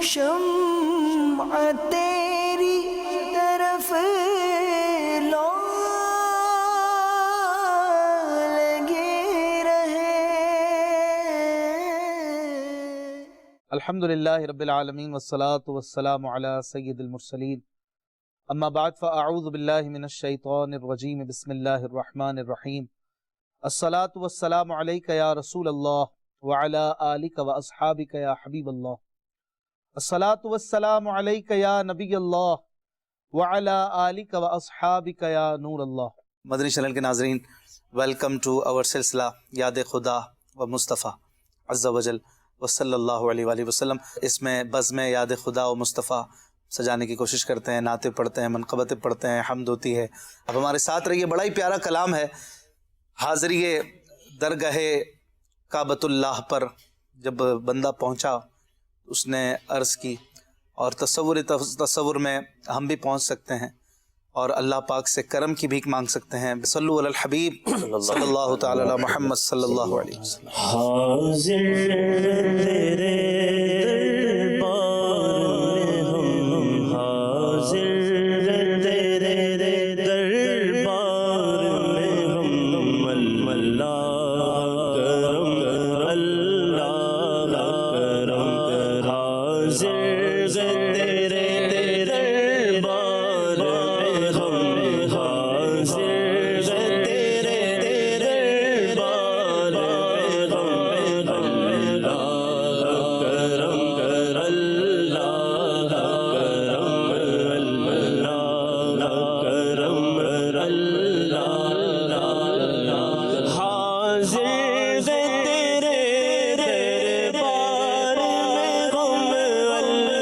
شمع تیری طرف لو لگے رہے۔ الحمدللہ رب العالمین والصلاة والسلام علی سید المرسلین، اما بعد فاعوذ باللہ من الشیطان الرجیم، بسم اللہ الرحمن الرحیم۔ الصلاة والسلام علیک یا رسول اللہ وعلی آلک واصحابک یا حبیب اللہ۔ الصلاة والسلام علیک یا نبی اللہ وعلی آلک واصحابک یا نور اللہ۔ مدنی چینل کے ناظرین، ویلکم ٹو آور سلسلہ یاد خدا و مصطفیٰ عز و جل وصلی اللہ علیہ وآلہ وسلم۔ اس میں بزم یاد خدا و مصطفیٰ سجانے کی کوشش کرتے ہیں، نعتیں پڑھتے ہیں، منقبتیں پڑھتے ہیں، حمد ہوتی ہے۔ اب ہمارے ساتھ رہیے، بڑا ہی پیارا کلام ہے۔ حاضری درگاہ کعبۃ اللہ پر جب بندہ پہنچا، اس نے عرض کی، اور تصور میں ہم بھی پہنچ سکتے ہیں اور اللہ پاک سے کرم کی بھیک مانگ سکتے ہیں۔ صلو علی الحبیب صلی اللہ تعالی علی محمد صلی اللہ علیہ وسلم۔ حاضر تیرے دربار میں ہم، حاضر تیرے دربار میں ہم، اللہ کرم، اللہ کرم، حاضر تیرے دربار میں ہم، حاضر تیرے دربار میں ہم، اللہ کرم، اللہ کرم، اللہ کرم، حاضر تیرے دربار میں ہم،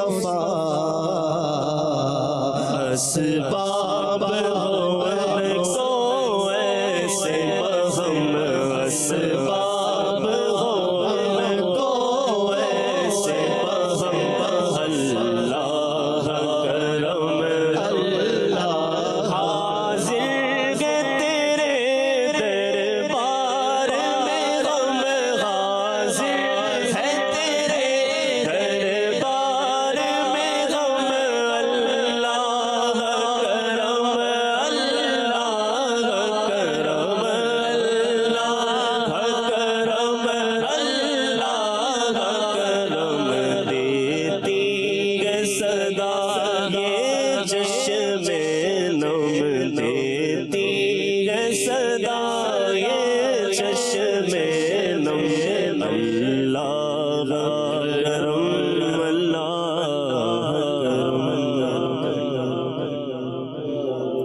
مصطفیٰ اسباب ہو ان کو ایسے بہم اسباب ہو ان کو ایسے بہم اللہ کرم اللہ حاضر کے تیرے دربار میں غم حاضر ہے تیرے دربار میں غم اللہ کرم اللہ کرم اللہ کرم دیتی ہے صدا یہ چشم نم دیتی ہے صدا یہ چشم نم اللہ کرم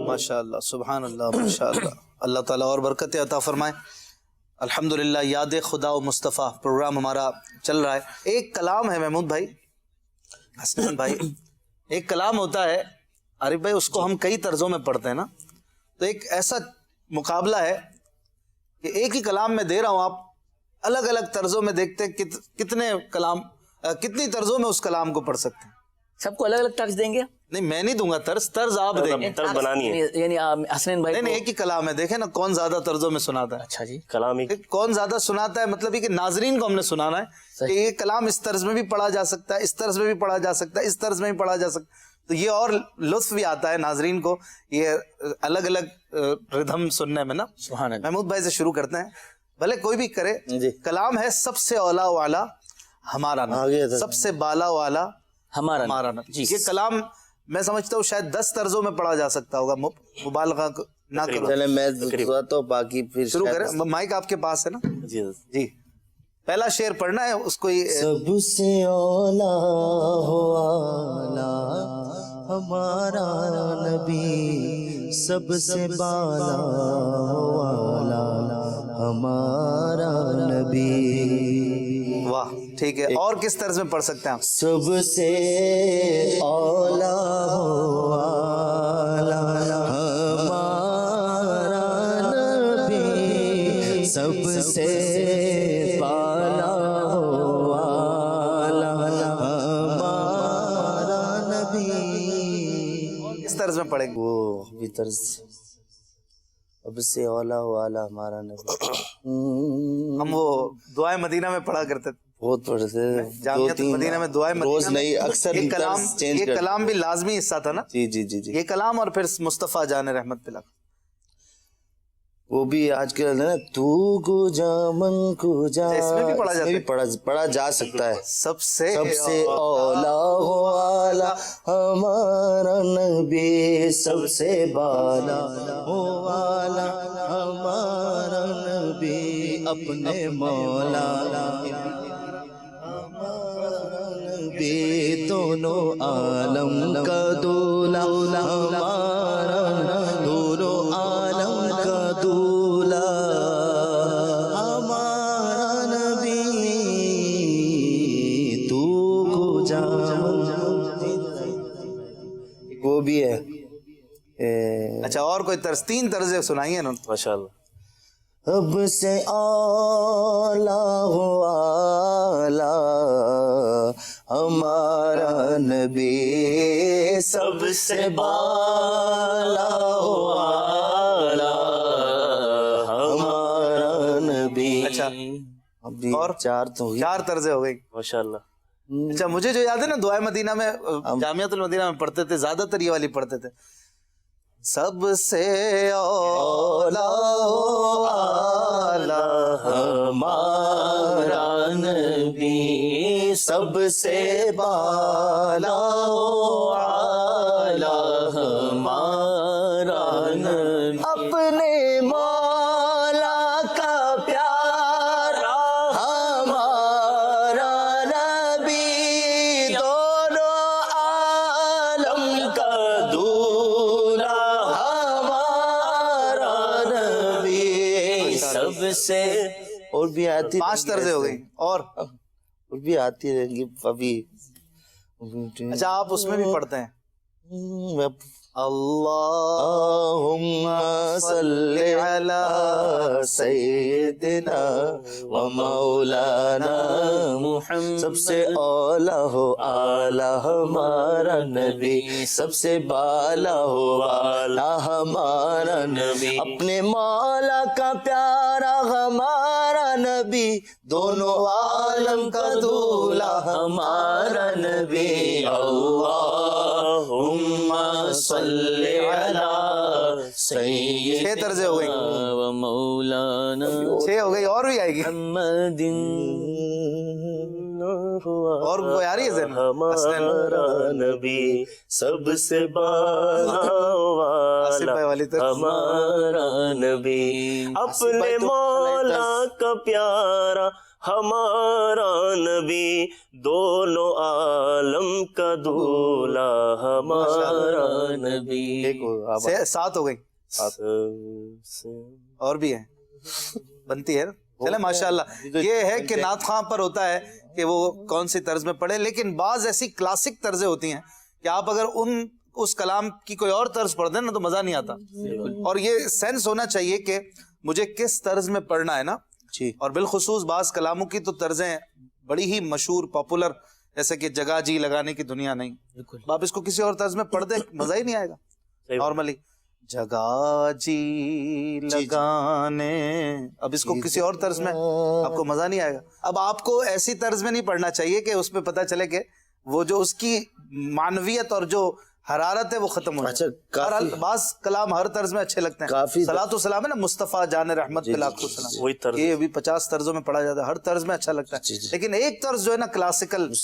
ماشاء اللہ، سبحان اللہ، ماشاء اللہ، اللہ تعالیٰ اور برکت عطا فرمائے۔ الحمدللہ، یاد خدا و مصطفیٰ پروگرام ہمارا چل رہا ہے۔ ایک کلام ہے محمود بھائی، حسنین بھائی، ایک کلام ہوتا ہے عارف بھائی، اس کو ہم کئی طرزوں میں پڑھتے ہیں نا، تو ایک ایسا مقابلہ ہے کہ ایک ہی کلام میں دے رہا ہوں، آپ الگ الگ طرزوں میں دیکھتے ہیں کتنے کلام، کتنی طرزوں میں اس کلام کو پڑھ سکتے ہیں۔ سب کو الگ الگ ٹیکس دیں گے؟ نہیں، میں نہیں دوں گا طرز آپ دیں گے، طرز بنانی ہے، یعنی حسنین بھائی نہیں، ایک ہی کلام ہے، دیکھیں نا کون زیادہ طرزوں میں سناتا ہے۔ اچھا جی، کلام ہی کون زیادہ سناتا ہے، مطلب یہ کہ ناظرین کو ہم نے سنانا ہے کہ یہ کلام اس طرز میں بھی پڑھا جا سکتا ہے، اس طرز میں بھی پڑھا جا سکتا ہے، اس طرز میں بھی پڑھا جا سکتا ہے، تو یہ اور لطف بھی آتا ہے ناظرین کو یہ الگ الگ ردھم سننے میں نا۔ سبحان اللہ۔ محمود بھائی سے شروع کرتے ہیں، بھلے کوئی بھی کرے۔ کلام ہے سب سے اولا والا ہمارا نبی، سب سے بالا والا ہمارا نبی۔ یہ کلام میں سمجھتا ہوں شاید 10 طرزوں میں پڑھا جا سکتا ہوگا، مبالغہ نہ کرو۔ چلے میں تو باقی پھر شروع کریں، مائک آپ کے پاس ہے نا جی، پہلا شعر پڑھنا ہے اس کو۔ سب سے اولا ہو آلہ ہمارا نبی، سب سے بالا ہو آلہ ہمارا نبی۔ واہ، ٹھیک ہے، اور کس طرز میں پڑھ سکتے ہیں آپ؟ سب سے اولا ہو آلہ ہمارا نبی، سب سے بالا ہو آلہ ہمارا نبی۔ کس طرز میں پڑھیں گے؟ وہ بھی طرز سب سے اولا ہو آلہ ہمارا نبی، ہم وہ دعائے مدینہ میں پڑھا کرتے تھے، بہت پڑھتے جامعۃ المدینہ میں دعائے روز مدینہ میں نہیں، اکثر یہ کلام، طرز چینج یہ کرتے۔ کلام بھی لازمی حصہ تھا نا، جی جی جی جی، یہ کلام اور پھر مصطفیٰ جان رحمت پہ لگا۔ وہ بھی آج کل ہے نا، تو کو جا من کو جا، اس میں بھی پڑھا جاتا ہے، پڑھا جا سکتا ہے۔ سب سے اولا ہو آلہ ہمارا نبی، سب سے بالا ہو آلہ ہمارا نبی، اپنے مولا ہمارا نبی، دونوں عالم کا دولا ہمارا، دونوں عالم کا دولا ہمارا نبی، تو کو جا۔ وہ بھی ہے۔ اچھا، اور کوئی طرز؟ 3 طرزیں سنائیے نا۔ ماشاء اللہ۔ اب سے اولا ہو آلہ ہمارا نبی، سب سے بالا ہو آلہ ہمارا نبی۔ اچھا، ابھی اور 4 تو ہوئی۔ 4 طرزیں ہو گئی۔ ماشاء اللہ۔ اچھا، مجھے جو یاد ہے نا، دعائے مدینہ میں جامعۃ المدینہ میں پڑھتے تھے، زیادہ تر یہ والی پڑھتے تھے، سب سے اولا ہو آلہ ہمارا نبی، سب سے بالا ہو آلہ ہمارا نبی، اپنے مولا کا پیارا ہمارا نبی، دونوں عالم کا دولا ہمارا نبی، سب سے۔ اور بھی آتی، 5 طرزیں ہو گئی، اور بھی آتی رہیں گی ابھی، اچھا آپ اس میں بھی پڑھتے ہیں اللہم صلی علی سیدنا و مولانا محمد. سب سے اولا ہو اعلیٰ ہمارا نبی, سب سے بالا ہو اعلیٰ ہمارا نبی, اپنے مولا کا پیارا ہمارا نبی, دونوں عالم کا دولا ہمارا نبی. اللہم صلی علی سیدنا 6 طرزیں ہو گئی, و مولانا 6 ہو گئی, اور بھی آئے گی, محمد. اور کوئی آ رہی ہے ذہن میں؟ ہمارا نبی سب سے بالا آصف بھائی والی طرف. ہمارا نبی, اپنے مولا کا پیارا ہمارا نبی, دونوں عالم کا دولا ہمارا نبی. 7 ہو گئی, اور بھی ہیں, بنتی ہے نا. چلے ماشاءاللہ. یہ ہے کہ نعت خواں پر ہوتا ہے کہ وہ کون سی طرز میں پڑھے, لیکن بعض ایسی کلاسک طرزیں ہوتی ہیں کہ آپ اگر اس کلام کی کوئی اور طرز پڑھ دیں نا تو مزہ نہیں آتا. اور یہ سینس ہونا چاہیے کہ مجھے کس طرز میں پڑھنا ہے نا. اور بالخصوص بعض کلاموں کی تو طرزیں بڑی ہی مشہور پاپولر, جیسے کہ جگہ جی لگانے کی دنیا نہیں, آپ اس کو کسی اور طرز میں پڑھ دیں مزہ ہی نہیں آئے گا. نارملی جگہ جی لگانے, اب اس کو کسی اور طرز میں آپ کو مزہ نہیں آئے گا. اب آپ کو ایسی طرز میں نہیں پڑھنا چاہیے کہ اس پہ پتہ چلے کہ وہ جو اس کی معنویت اور جو حرارت ہے وہ ختم ہو جائے. اچھا, بعض کلام ہر طرز میں اچھے لگتے ہیں. کافی صلاۃ و سلام ہے نا, مصطفیٰ جان رحمت پہ لاکھوں سلام, وہی طرز یہ ابھی 50 طرزوں میں پڑھا جاتا ہے, ہر طرز میں اچھا لگتا ہے. لیکن ایک طرز جو ہے نا کلاسیکل, اس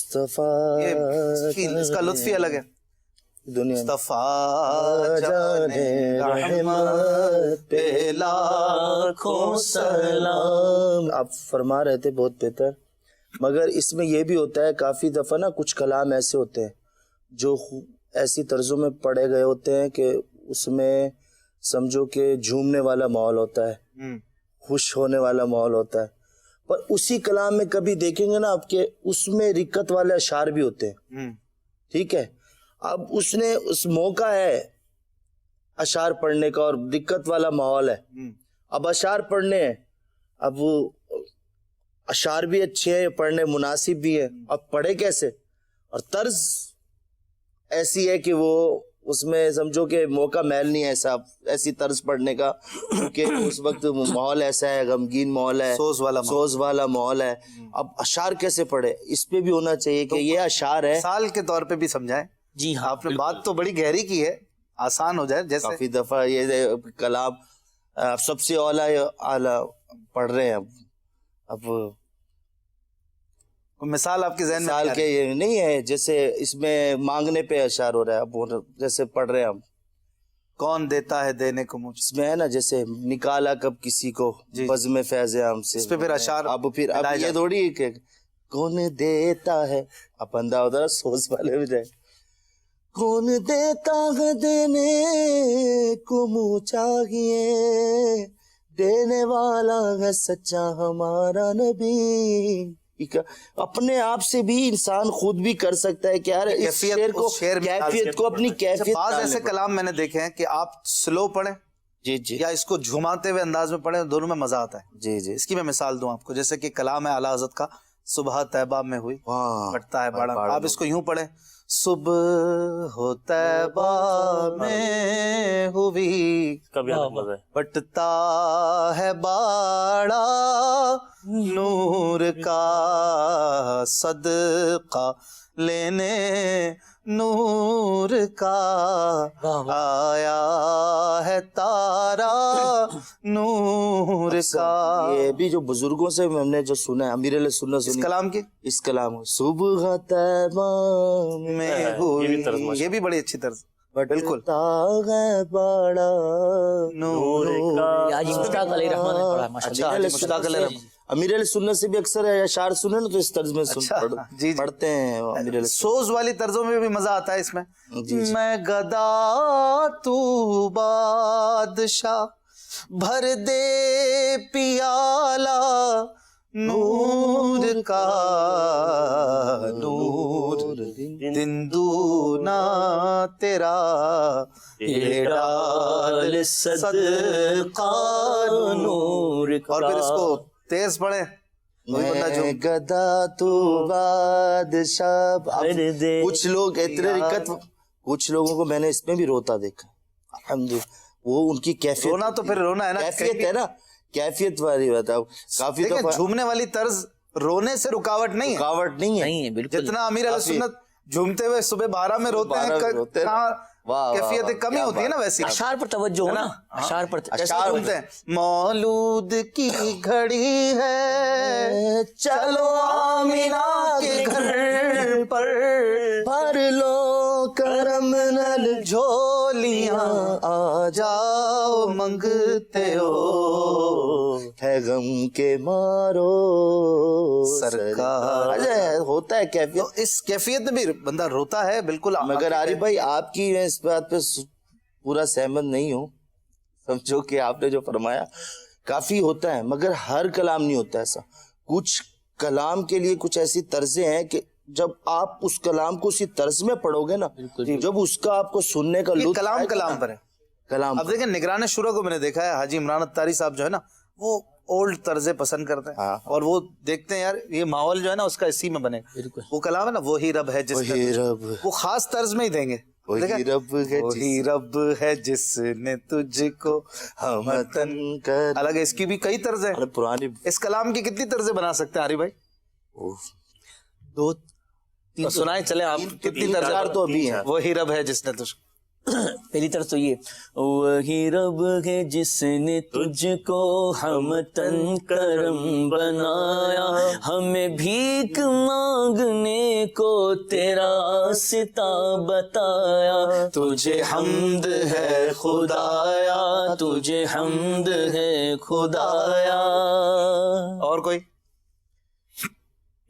کا لطف ہی الگ ہے. مصطفیٰ جان رحمت پہ لاکھوں سلام. آپ فرما رہے تھے بہت بہتر, مگر اس میں یہ بھی ہوتا ہے کافی دفعہ نا کچھ کلام ایسے ہوتے ہیں جو ایسی طرزوں میں پڑھے گئے ہوتے ہیں کہ اس میں سمجھو کہ جھومنے والا ماحول ہوتا ہے, خوش ہونے والا ماحول ہوتا ہے, پر اسی کلام میں کبھی دیکھیں گے نا آپ کے اس میں رکت والے اشعار بھی ہوتے ہیں. ٹھیک ہے, اب اس نے اس موقع ہے اشعار پڑھنے کا اور دقت والا ماحول ہے, اب اشعار پڑھنے ہیں, اب وہ اشعار بھی اچھے ہیں, پڑھنے مناسب بھی ہے, اب پڑھے کیسے, اور طرز ایسی ہے کہ وہ اس میں سمجھو کہ موقع محل نہیں ہے ایسا ایسی طرز پڑھنے کا, کیونکہ اس وقت ماحول ایسا ہے, غمگین ماحول ہے, سوز والا ماحول ہے. اب اشعار کیسے پڑھے, اس پہ بھی ہونا چاہیے کہ یہ اشعار ہے. مثال کے طور پہ بھی سمجھائیں. جی ہاں, آپ نے بات تو بڑی گہری کی ہے, آسان ہو جائے. جیسے کافی دفعہ یہ کلام سب سے اعلیٰ پڑھ رہے ہیں. اب مثال آپ کے ذہن مثال کے یہ نہیں ہے, جیسے اس میں مانگنے پہ اشعار ہو رہا ہے, اب جیسے پڑھ رہے ہیں ہم, کون دیتا ہے دینے کو مجھ, اس میں ہے نا جیسے نکالا کب کسی کو بزم فیض عام سے, اس پہ پھر اشعار. اب یہ تھوڑی کہ کون دیتا ہے, اب بندہ ادھر سوز والے میں جائے, کون دیتا ہے دینے کو منہ چاہیے, دینے والا ہے سچا ہمارا نبی. اپنے آپ سے بھی انسان خود بھی کر سکتا ہے کہ یار اس شعر کو کیفیت کو اپنی کیفیت. بعض ایسے کلام میں نے دیکھے ہیں کہ آپ سلو پڑھیں جی یا اس کو جھماتے ہوئے انداز میں پڑھیں, دونوں میں مزہ آتا ہے. جی جی, اس کی میں مثال دوں آپ کو, جیسے کہ کلام ہے اعلیٰ حضرت کا, صبح طیبہ میں ہوئی بٹتا ہے باڑا, آپ اس کو یوں پڑھیں, صبح طیبہ میں ہوئی بٹتا ہے باڑا, نور کا صدقہ لینے نور کا آیا ہے تارا نور کا. یہ بھی جو بزرگوں سے ہم نے جو سنا ہے, امیر علیہ سنت اس کلام کی, اس کلام صبح طیبہ میں ہوئی, یہ بھی بڑی اچھی طرز. بالکل, بڑا نور کا. مشتاق علیہ رحمان نے پڑھا ماشاءاللہ. مشتاق علیہ رحمان امیر علیہ سنت سے بھی اکثر اشعار سنے نا تو اس طرز میں پڑھتے ہیں. امیر علیہ سوز والی طرزوں میں بھی مزہ آتا ہے اس میں. میں گدا تو بادشاہ بھر دے پیالہ, نور کا نور دن دونا تیرا یہ ڈال صدقہ نور کا. اور پھر اس کو تیز پڑھیں. میں گدا تو بادشاہ. کچھ لوگ اتنے رکت، کچھ لوگوں کو میں نے اس میں بھی روتا دیکھا. الحمدللہ وہ ان کی کیفیت، رونا تو پھر رونا ہے نا، کیفیت ہے نا، کیفیت والی بات ہے. کافی تو جھومنے والی طرز رونے سے رکاوٹ نہیں ہے، رکاوٹ نہیں ہے. نہیں ہے بالکل. جتنا امیر علیہ سنت جھومتے ہوئے صبح 12 میں روتے ہیں، کیفیت کمی ہوتی ہے نا ویسی. اشعار پر توجہ ہو نا، اشعار پر اشعار جھومتے ہیں. مولود کی گھڑی ہے چلو آمینہ کے گھر پر، بھر لو کرم نل جھولیاں آ جاؤ منگتے ہو ہے غم کے مارو سرکار. ہوتا ہے کیفیت. تو اس کیفیت میں بھی بندہ روتا ہے بالکل. مگر عارف بھائی آپ کی میں اس بات پہ پورا سہمت نہیں ہوں. سمجھو کہ آپ نے جو فرمایا کافی ہوتا ہے، مگر ہر کلام نہیں ہوتا ایسا. کچھ کلام کے لیے کچھ ایسی طرزیں ہیں کہ جب آپ اس کلام کو اسی طرز میں پڑھو گے نا، جب اس کا آپ کو سننے کا لطف کلام کلام پر ہے. کلام اب دیکھیں نگران شورا کو میں نے دیکھا ہے، حاجی عمران اتاری صاحب جو ہے نا وہ اولڈ طرزیں پسند کرتے ہیں، اور وہ دیکھتے ہیں یار یہ ماحول جو ہے نا اس کا اسی میں بنے گا. وہ کلام ہے نا وہی رب ہے جس نے رب، وہ خاص طرز میں ہی دیں گے. وہی رب ہے وہی رب ہے جس نے تجھ کو ہمتن کر. الگ ہے. اس کی بھی کئی طرز ہیں. پرانی اس کلام کی کتنی طرزیں بنا سکتے ہیں عاری بھائی؟ دو تو سنائیں چلیں آپ کتنی طرز تو ابھی ہیں. وہی رب ہے جس نے تجھ کو. پہلی طرف تو یہ وہی رب ہے جس نے تجھ کو ہمتن کرم بنایا، ہمیں بھیک مانگنے کو تیرا آستا بتایا. تجھے حمد ہے خدایا، تجھے حمد ہے خدایا. اور کوئی؟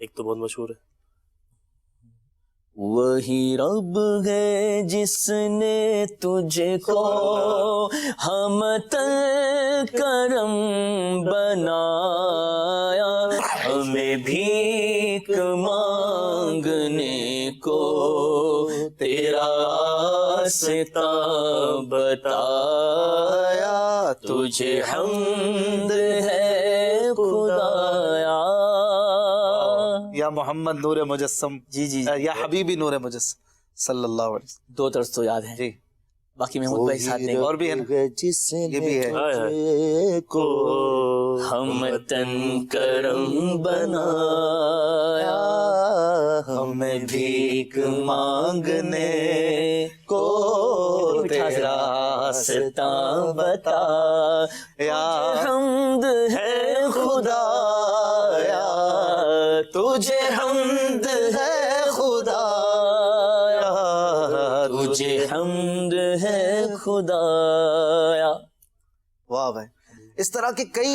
ایک تو بہت مشہور ہے، وہی رب ہے جس نے تجھے کو ہمتن کرم بنایا، ہمیں بھیک مانگنے کو تیرا آستا بتایا. تجھے حمد ہے خدایا. یا محمد نور مجسم، جی جی یا حبیبی نور مجسم صلی اللہ علیہ وسلم. دو طرز تو یاد ہیں جی باقی محمود بھائی ساتھ دیں گے. اور بھی ہے نا، جس یہ بھی ہے. نے کو ہمتن کرم بنایا، ہمیں بھیک مانگنے کو تیرا راستہ بتایا. حمد ہے خدایا، تجھے حمد ہے خدایا، تجھے حمد ہے خدایا. واہ بھائی. اس طرح کے کئی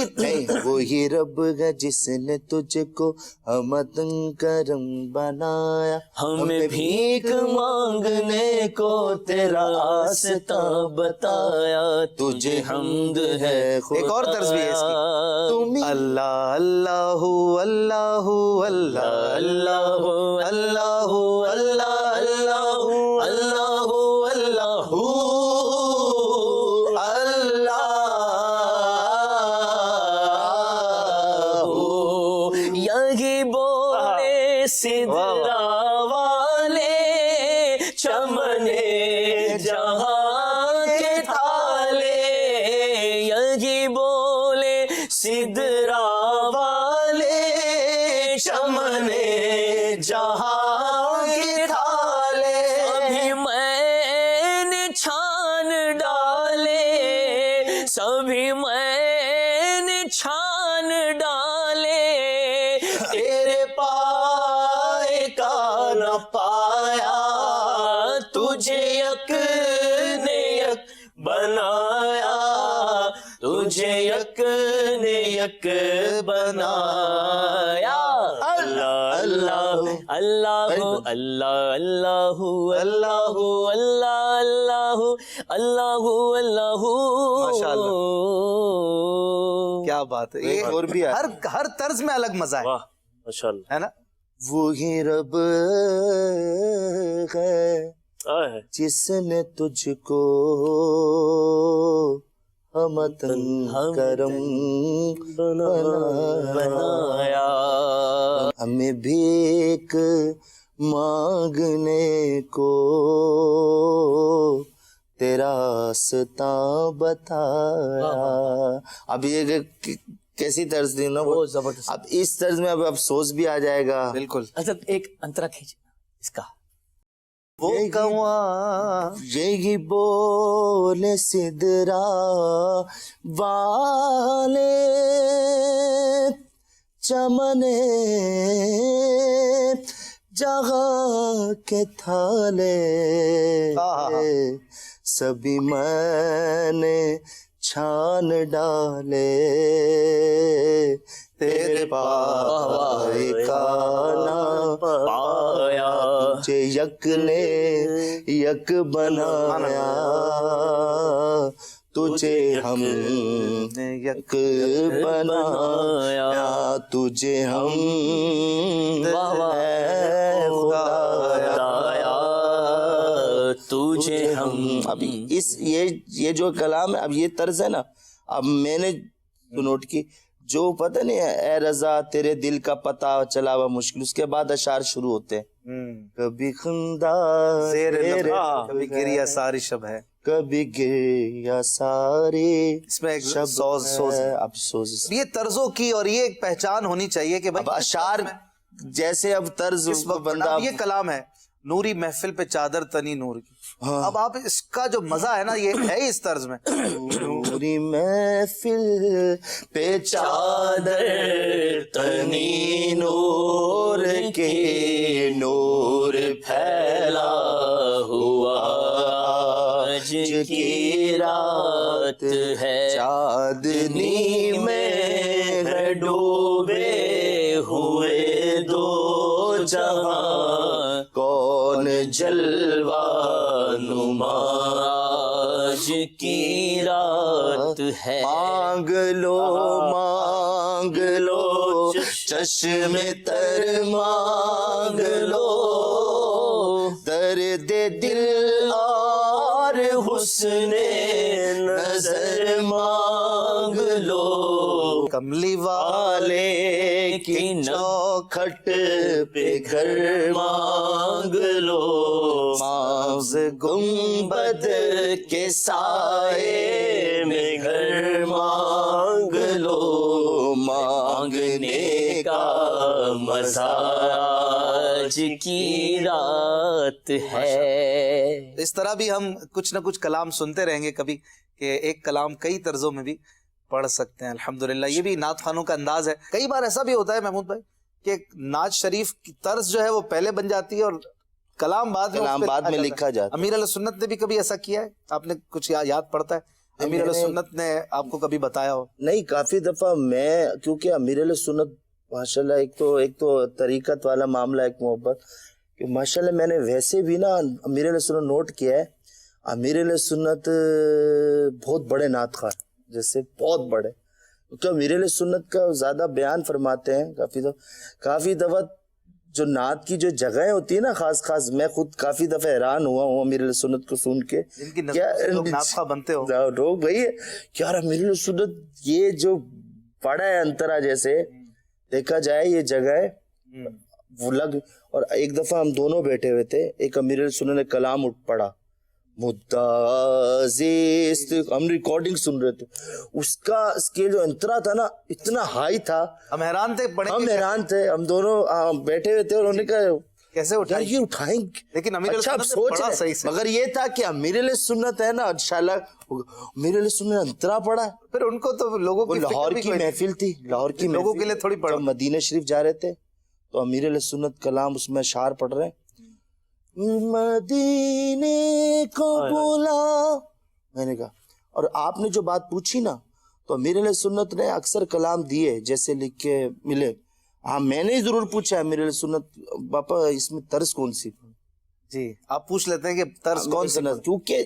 وہی رب ہے جس نے تجھ کو ہمتن کرم بنایا، ہمیں بھیک مانگنے کو تیرا آستا بتایا. تجھے حمد ہے ایک اور طرز بھی ہے اس کی. اللہ اللہ اللہ اللہ اللہ اللہ اللہ اللہ اللہ یہی بولے سدرا والے چمنے جہاں کے تھالے. یہی بولے سدرا والے چمنے جہاں کے تھالے. ابھی میں نے چھان ڈالے، سبھی میں نے چھان ڈالے. تیرے پائے کا نہ پایا، تجھے یک نے یک بنایا. تجھے یک نے یک بنایا. اللہ اللہ اللہ اللہ اللہ اللہ اللہ اللہ اللہ. ماشاء اللہ. کیا کیا بات ہے، یہ اور بھی ہر طرز میں الگ مزہ ہے، واہ ماشاءاللہ ہے نا؟ وہی رب ہے جس نے تجھ کو ہمتن کرم بنایا، ہمیں بھیک مانگنے کو تیرا راستہ بتایا. اب یہ کیسی طرز دی نا، بہت زبردست. اب اس طرز میں اب افسوس بھی آ جائے گا. بالکل. اچھا ایک انترا کھینچ اس کا. وہ کواں یہی بولے سدرا والے چمنے جہاں کے تھالے سبھی میں نے چھان ڈالے تیرے پائے کا نہ پایا، تجھے یک نے یک بنایا، تجھے ہم نے یک بنایا، تجھے ہم خدایا، تجھے ہم. ابھی یہ جو کلام ہے، اب یہ طرز ہے نا، اب میں نے نوٹ کی جو پتہ نہیں ہے، اے رضا تیرے دل کا پتہ چلا ہوا مشکل، اس کے بعد اشعار شروع ہوتے ہیں. کبھی خندہ زیر لب، کبھی گریا ساری شب ہے، کبھی گریا ساری اس میں ایک شب سوز ہے. اب سوز یہ طرزوں کی اور یہ ایک پہچان ہونی چاہیے کہ اب اشعار جیسے اب طرز اس وقت بندہ یہ کلام ہے، نوری محفل پہ چادر تنی نور کی. اب آپ اس کا جو مزہ ہے نا، یہ ہے اس طرز میں. نوری محفل پہ چادر تنی نور کے، نور پھیلا ہوا آج کی رات ہے، چاندنی میں ہے ڈوبے ہوئے دو جہاں، کون جلوہ نما آج کی رات ہے، مانگ لو چشم تر مانگ لو، درد دل اور حسن نظر مانگ لو، کملی والے کی چوکھٹ پہ گھر مانگ لو، ماغز گنبد کے سائے میں گھر مانگ لو، مانگنے کا مزہ آج کی رات ہے. اس طرح بھی ہم کچھ نہ کچھ کلام سنتے رہیں گے کبھی، کہ ایک کلام کئی طرزوں میں بھی پڑھ سکتے ہیں. الحمدللہ یہ بھی نعت خوانوں کا انداز ہے. کئی بار ایسا بھی ہوتا ہے محمود بھائی کہ نعت شریف کی طرز جو ہے وہ پہلے بن جاتی ہے اور کلام بعد میں لکھا جاتا ہے. امیر علیہ سنت نے بھی کبھی ایسا کیا ہے؟ آپ نے کچھ یاد پڑتا ہے امیر علیہ سنت نے آپ کو کبھی بتایا ہو؟ نہیں، کافی دفعہ میں، کیونکہ امیر علیہ سنت ماشاءاللہ ایک تو طریقت والا معاملہ، ایک محبت کہ ماشاءاللہ میں نے ویسے بھی نا امیر علیہ سنت نوٹ کیا ہے. امیر علیہ سنت بہت بڑے نعت خواہ، جیسے بہت بڑے، کیونکہ امیر علیہ سنت کا زیادہ بیان فرماتے ہیں. کافی دفعہ جو نعت کی جو جگہیں ہوتی ہیں نا خاص، میں خود کافی دفعہ حیران ہوا ہوں امیر علیہ سنت کو سن کے. ان کی نظر سے لوگ نعت خواہ بنتے ہو لوگ بھائی کہ یار امیر علیہ سنت یہ جو پڑا ہے انترا، جیسے دیکھا جائے یہ جگہ وہ اور ایک دفعہ ہم دونوں بیٹھے ہوئے تھے، ایک امیر علیہ سنت نے کلام اٹھ پڑا مدعزیست، ہم ریکارڈنگ سن رہے تھے، اس کا اسکیل جو انترا تھا نا اتنا ہائی تھا، ہم حیران تھے، ہم دونوں بیٹھے ہوئے تھے اور انہوں نے کہا کیسے یار یہ اٹھائیں گے، لیکن امیر اچھا اب علیہ سنت سوچ پڑھا صحیح سے. مگر یہ تھا کہ امیر علیہ سنت ہے نا انشاءاللہ امیر علیہ سنت انترا پڑا. پھر ان کو تو لوگوں کی لاہور کی محفل تھی، لاہور کی لوگوں کے لیے تھوڑی پڑھا. جب مدینہ شریف جا رہے تھے تو امیر علیہ سنت کلام اس میں اشعار پڑھ رہے ہیں، مدینے کو بولا. میں نے کہا، اور آپ نے جو بات پوچھی نا تو امیر علیہ سنت نے اکثر کلام دیے جیسے لکھ کے ملے. ہاں میں نے ضرور پوچھا امیر علیہ سنت باپا اس میں طرز کون سی؟ جی آپ پوچھ لیتے ہیں کہ طرز کون سی، کیونکہ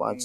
5,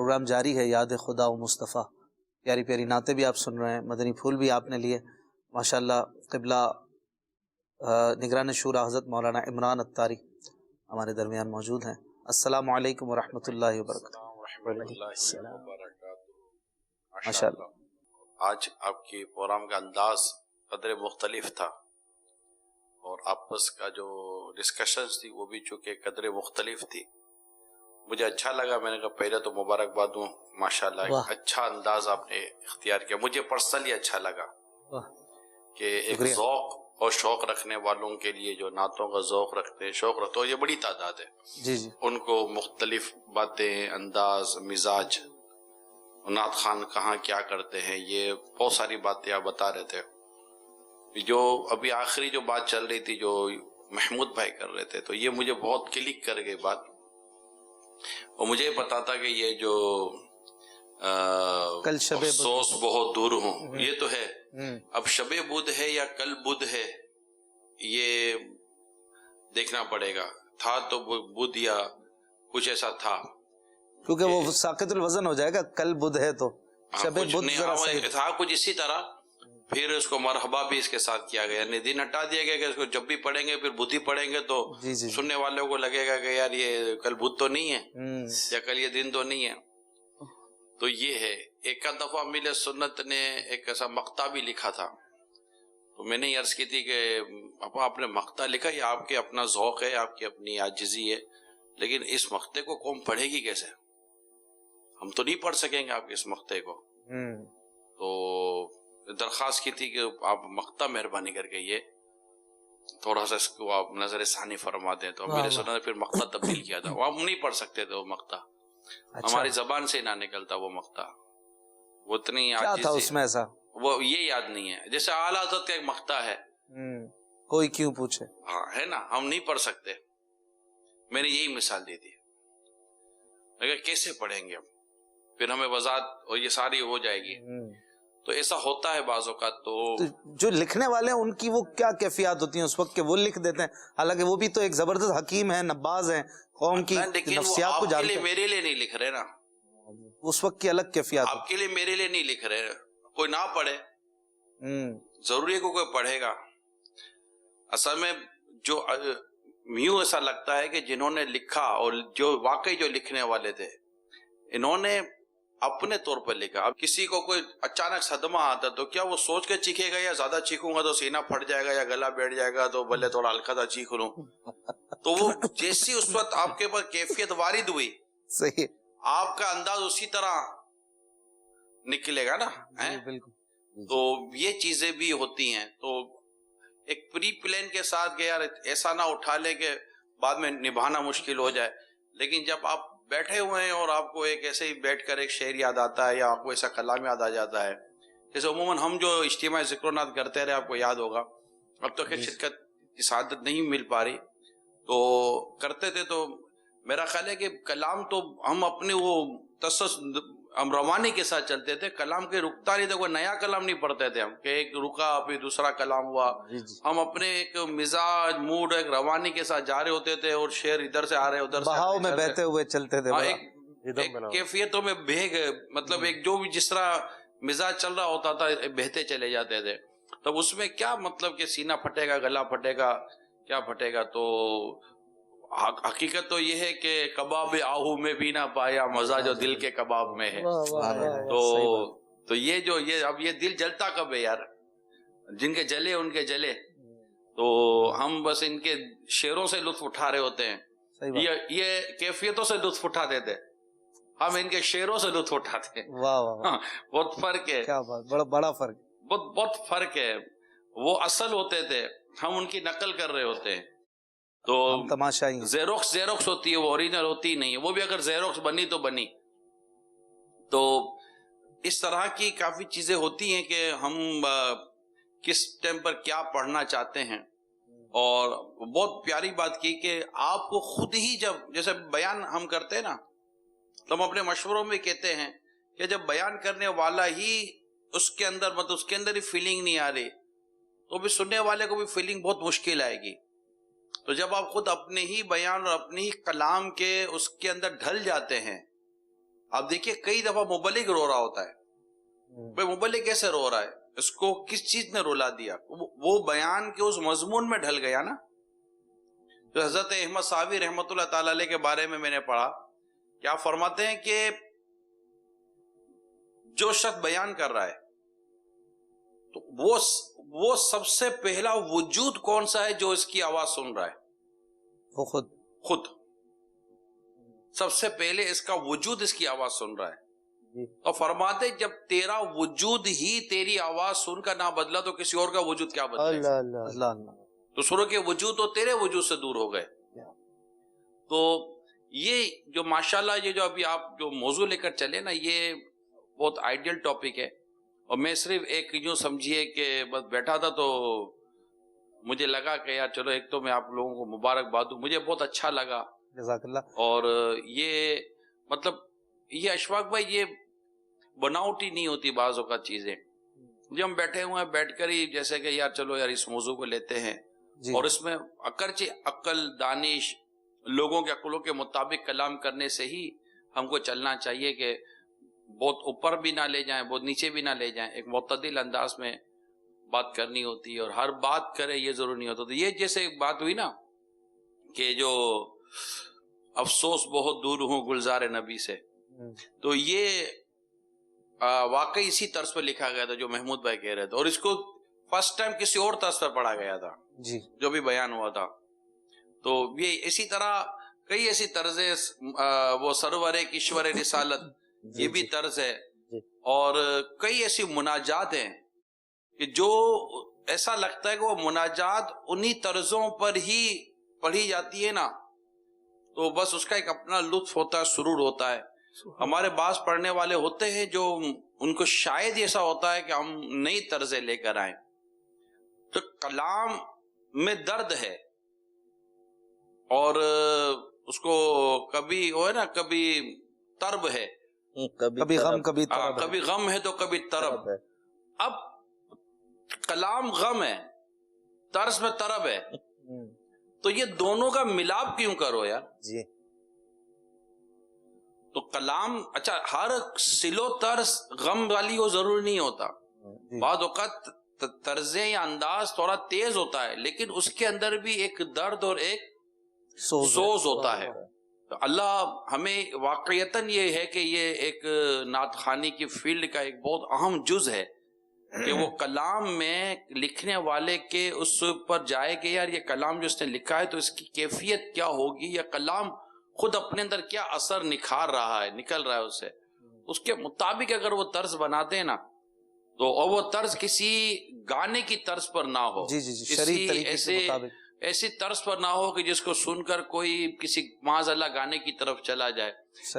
پروگرام جاری ہے یاد خدا و مصطفیٰ، پیاری پیاری نعتیں بھی آپ سن رہے ہیں، مدنی پھول بھی آپ نے لیے ماشاءاللہ۔ قبلہ نگران شورا حضرت مولانا عمران اتاری ہمارے درمیان موجود ہیں۔ السلام علیکم ورحمۃ اللہ وبرکاتہ۔ ماشاء اللہ، آج آپ کی پروگرام کا انداز قدر مختلف تھا، اور آپس کا جو ڈسکشنز تھی وہ بھی چونکہ قدر مختلف تھی۔ مجھے اچھا لگا، میں نے کہا پہلے تو مبارکباد ہوں، ماشاءاللہ اچھا انداز آپ نے اختیار کیا۔ مجھے پرسنلی اچھا لگا کہ ایک ذوق اور شوق رکھنے والوں کے لیے جو نعتوں کا ذوق رکھتے ہیں، شوق رکھتے ہیں، یہ بڑی تعداد ہے جی جی، ان کو مختلف باتیں، انداز، مزاج، نعت خان کہاں کیا کرتے ہیں، یہ بہت ساری باتیں آپ بتا رہے تھے۔ جو ابھی آخری جو بات چل رہی تھی جو محمود بھائی کر رہے تھے، تو یہ مجھے بہت کلک کر گئی بات، اور مجھے پتا تھا کہ یہ جو کل شب افسوس بہت دور ہوں، یہ تو ہے۔ اب شب بدھ ہے یا کل بدھ ہے یہ دیکھنا پڑے گا، تھا تو بدھ یا کچھ ایسا تھا، کیونکہ وہ ساقط الوزن ہو جائے گا، کل بدھ ہے تو شب بدھ ذرا صحیح تھا کچھ اسی طرح۔ پھر اس کو مرحبا بھی اس کے ساتھ کیا گیا، یعنی دن ہٹا دیا گیا کہ اس کو جب بھی پڑھیں گے پھر بدھ ہی پڑھیں گے، تو سننے والوں کو لگے گا کہ یار یہ کل بدھ تو نہیں ہے یا کل یہ دن تو نہیں ہے۔ تو یہ ہے، ایک دفعہ مل سنت نے ایک ایسا مقطع بھی لکھا تھا، تو میں نے عرض کی تھی کہ آپ نے مقطع لکھا، یہ آپ کے اپنا ذوق ہے، آپ کی اپنی عاجزی ہے، لیکن اس مقطع کو قوم پڑھے گی کیسے؟ ہم تو نہیں پڑھ سکیں گے آپ کے اس مقطع کو۔ تو درخواست کی تھی کہ آپ مقطع مہربانی کر کے یہ تھوڑا سا اس کو آپ نظر ثانی فرما دیں، تو میرے سنت نے پھر مقطع تبدیل کیا تھا، وہ ہم نہیں پڑھ سکتے تھے وہ مقطع، ہماری زبان سے نہ نکلتا وہ مقطع، وہ اتنی کیا تھا اس میں ایسا، وہ یہ یاد نہیں ہے۔ جیسے اعلیٰ حضرت کا ایک مقطع ہے، کوئی کیوں پوچھے، ہاں ہے نا، ہم نہیں پڑھ سکتے، میں نے یہی مثال دی تھی، لیکن کیسے پڑھیں گے ہم، پھر ہمیں وضاحت اور یہ ساری ہو جائے گی۔ تو ایسا ہوتا ہے بعض اوقات، تو جو لکھنے والے ہیں ان کی وہ کیا کیفیات ہوتی ہیں اس وقت کہ وہ لکھ دیتے ہیں، حالانکہ وہ بھی تو ایک زبردست حکیم ہیں، نباز ہیں، قوم کی لیکن نفسیات کو آپ کے جانتے لیے ہیں، میرے لیے نہیں لکھ رہے نا، اس وقت کی الگ کیفیات آپ کے لیے میرے لیے نہیں لکھ رہے، کوئی نہ پڑھے، ضروری ہے کہ کوئی پڑھے گا۔ اصل میں جو یوں ایسا لگتا ہے کہ جنہوں نے لکھا اور جو واقعی جو لکھنے والے تھے، انہوں نے اپنے طور پر لکھا۔ اب کسی کو کوئی اچانک صدمہ آتا تو کیا وہ سوچ کے چیخے گا، یا زیادہ چیخوں گا تو سینہ پھٹ جائے گا یا گلا بیٹھ جائے گا تو بھلے تھوڑا ہلکا سا چیخ لوں؟ تو وہ جیسی اس وقت آپ کے پاس کیفیت وارد ہوئی، صحیح، آپ کا انداز اسی طرح نکلے گا نا۔ بالکل، تو یہ چیزیں بھی ہوتی ہیں، تو ایک پری پلان کے ساتھ کہ یار ایسا نہ اٹھا لے کہ بعد میں نبھانا مشکل ہو جائے، لیکن جب آپ بیٹھے ہوئے ہیں اور آپ کو ایک ایسے ہی بیٹھ کر ایک شعر یاد آتا ہے یا آپ کو ایسا کلام یاد آ جاتا ہے، جیسے عموماً ہم جو اجتماع ذکر و نعت کرتے رہے، آپ کو یاد ہوگا، اب تو خیر شرکت کی سعادت نہیں مل پا رہی، تو کرتے تھے، تو میرا خیال ہے کہ کلام تو ہم اپنے وہ ہم روانی کے ساتھ چلتے تھے، کلام کے رکتا نہیں تھا، کوئی نیا کلام نہیں پڑھتے تھے ہم کہ ایک رکا پھر دوسرا کلام ہوا، ہم اپنے ایک مزاج موڈ ایک روانی کے ساتھ جا رہے ہوتے تھے، اور شعر ادھر سے آ رہے ادھر سے بہاؤ میں بہتے ہوئے چلتے تھے، ایک کیفیتوں میں بہہ گئے، مطلب ایک جو بھی جس طرح مزاج چل رہا ہوتا تھا بہتے چلے جاتے تھے۔ تب اس میں کیا مطلب کہ سینہ پھٹے گا، گلا پھٹے گا، کیا پھٹے گا؟ تو حقیقت تو یہ ہے کہ کباب آہو میں بھی نہ پایا مزہ جو دل کے کباب میں ہے۔ تو یہ جو اب یہ دل جلتا کب ہے یار؟ جن کے جلے ان کے جلے، تو ہم بس ان کے شعروں سے لطف اٹھا رہے ہوتے ہیں، یہ کیفیتوں سے لطف اٹھاتے تھے، ہم ان کے شعروں سے لطف اٹھاتے ہیں۔ بہت فرق ہے، کیا بات، بڑا فرق، بہت فرق ہے۔ وہ اصل ہوتے تھے، ہم ان کی نقل کر رہے ہوتے ہیں، تو تماشائی زیروکس ہوتی ہے، وہ اوریجنل ہوتی نہیں ہے، وہ بھی اگر زیروکس بنی تو بنی۔ تو اس طرح کی کافی چیزیں ہوتی ہیں کہ ہم کس ٹائم پر کیا پڑھنا چاہتے ہیں۔ اور بہت پیاری بات کی کہ آپ کو خود ہی جب جیسے بیان ہم کرتے ہیں نا، تو ہم اپنے مشوروں میں کہتے ہیں کہ جب بیان کرنے والا ہی اس کے اندر مطلب اس کے اندر ہی فیلنگ نہیں آ رہی، تو بھی سننے والے کو بھی فیلنگ بہت مشکل آئے گی۔ تو جب آپ خود اپنے ہی بیان اور اپنے ہی کلام کے اس کے اندر ڈھل جاتے ہیں، آپ دیکھیے کئی دفعہ مبلغ رو رہا ہوتا ہے, بھائی مبلغ کیسے رو رہا ہے, اس کو کس چیز نے رلا دیا, وہ بیان کے اس مضمون میں ڈھل گیا نا. جو حضرت احمد صاحبی رحمۃ اللہ تعالی علیہ کے بارے میں نے پڑھا, کیا فرماتے ہیں کہ جو شخص بیان کر رہا ہے تو وہ سب سے پہلا وجود کون سا ہے جو اس کی آواز سن رہا ہے؟ وہ خود سب سے پہلے اس کا وجود اس کی آواز سن رہا ہے. اور فرماتے جب تیرا وجود ہی تیری آواز سن کر نہ بدلا تو کسی اور کا وجود کیا بدلا؟ اللہ. تو سنو کہ وجود تو تیرے وجود سے دور ہو گئے. تو یہ جو ماشاءاللہ یہ جو ابھی آپ جو موضوع لے کر چلے نا, یہ بہت آئیڈیل ٹاپک ہے. اور میں صرف ایک یوں سمجھیے کہ بس بیٹھا تھا تو مجھے لگا کہ یار چلو ایک تو میں آپ لوگوں کو مبارکباد دوں, مجھے بہت اچھا لگا. جزاک اللہ. اور یہ مطلب یہ اشفاق بھائی یہ بناوٹی نہیں ہوتی بعض اوقات چیزیں, جب ہم بیٹھے ہوئے ہیں بیٹھ کر ہی جیسے کہ یار چلو یار اس موضوع کو لیتے ہیں اور اس میں اگرچہ عقل دانش لوگوں کے عقلوں کے مطابق کلام کرنے سے ہی ہم کو چلنا چاہیے کہ بہت اوپر بھی نہ لے جائیں بہت نیچے بھی نہ لے جائیں, ایک معتدل انداز میں بات کرنی ہوتی ہے اور ہر بات کرے یہ ضروری نہیں ہوتا. تو یہ جیسے ایک بات ہوئی نا کہ جو افسوس بہت دور ہوں گلزار نبی سے, تو یہ واقعی اسی طرز پر لکھا گیا تھا جو محمود بھائی کہہ رہے تھے, اور اس کو فرسٹ ٹائم کسی اور طرز پر پڑھا گیا تھا جو بھی بیان ہوا تھا. تو یہ اسی طرح کئی ایسی طرزیں, وہ سرور کشور رسالت یہ بھی طرز ہے, اور کئی ایسی مناجات ہیں کہ جو ایسا لگتا ہے کہ وہ مناجات انہی طرزوں پر ہی پڑھی جاتی ہے نا, تو بس اس کا ایک اپنا لطف ہوتا ہے, سرور ہوتا ہے. ہمارے بعض پڑھنے والے ہوتے ہیں جو ان کو شاید ایسا ہوتا ہے کہ ہم نئی طرزیں لے کر آئیں. تو کلام میں درد ہے اور اس کو کبھی وہ ہے نا کبھی طرب ہے, کبھی غم کبھی کبھی غم ہے تو کبھی طرب. اب کلام غم ہے, طرز میں طرب ہے, تو یہ دونوں کا ملاپ کیوں کرو یار؟ جی تو کلام اچھا ہر سلو طرز غم والی وہ ضروری نہیں ہوتا, بعض اوقات طرزیں یا انداز تھوڑا تیز ہوتا ہے لیکن اس کے اندر بھی ایک درد اور ایک سوز ہوتا ہے. تو اللہ ہمیں واقعیتاً یہ ہے کہ یہ ایک نعت خوانی کی فیلڈ کا ایک بہت اہم جز ہے کہ وہ کلام میں لکھنے والے کے اس پر جائے کہ یار یہ کلام جو اس نے لکھا ہے تو اس کی کیفیت کیا ہوگی, یا کلام خود اپنے اندر کیا اثر نکھار رہا ہے نکل رہا ہے اسے, اس کے مطابق اگر وہ طرز بناتے ہیں نا تو اور وہ طرز کسی گانے کی طرز پر نہ ہو, کسی ایسی طرز پر نہ ہو کہ جس کو سن کر کوئی کسی معاذ اللہ گانے کی طرف چلا جائے.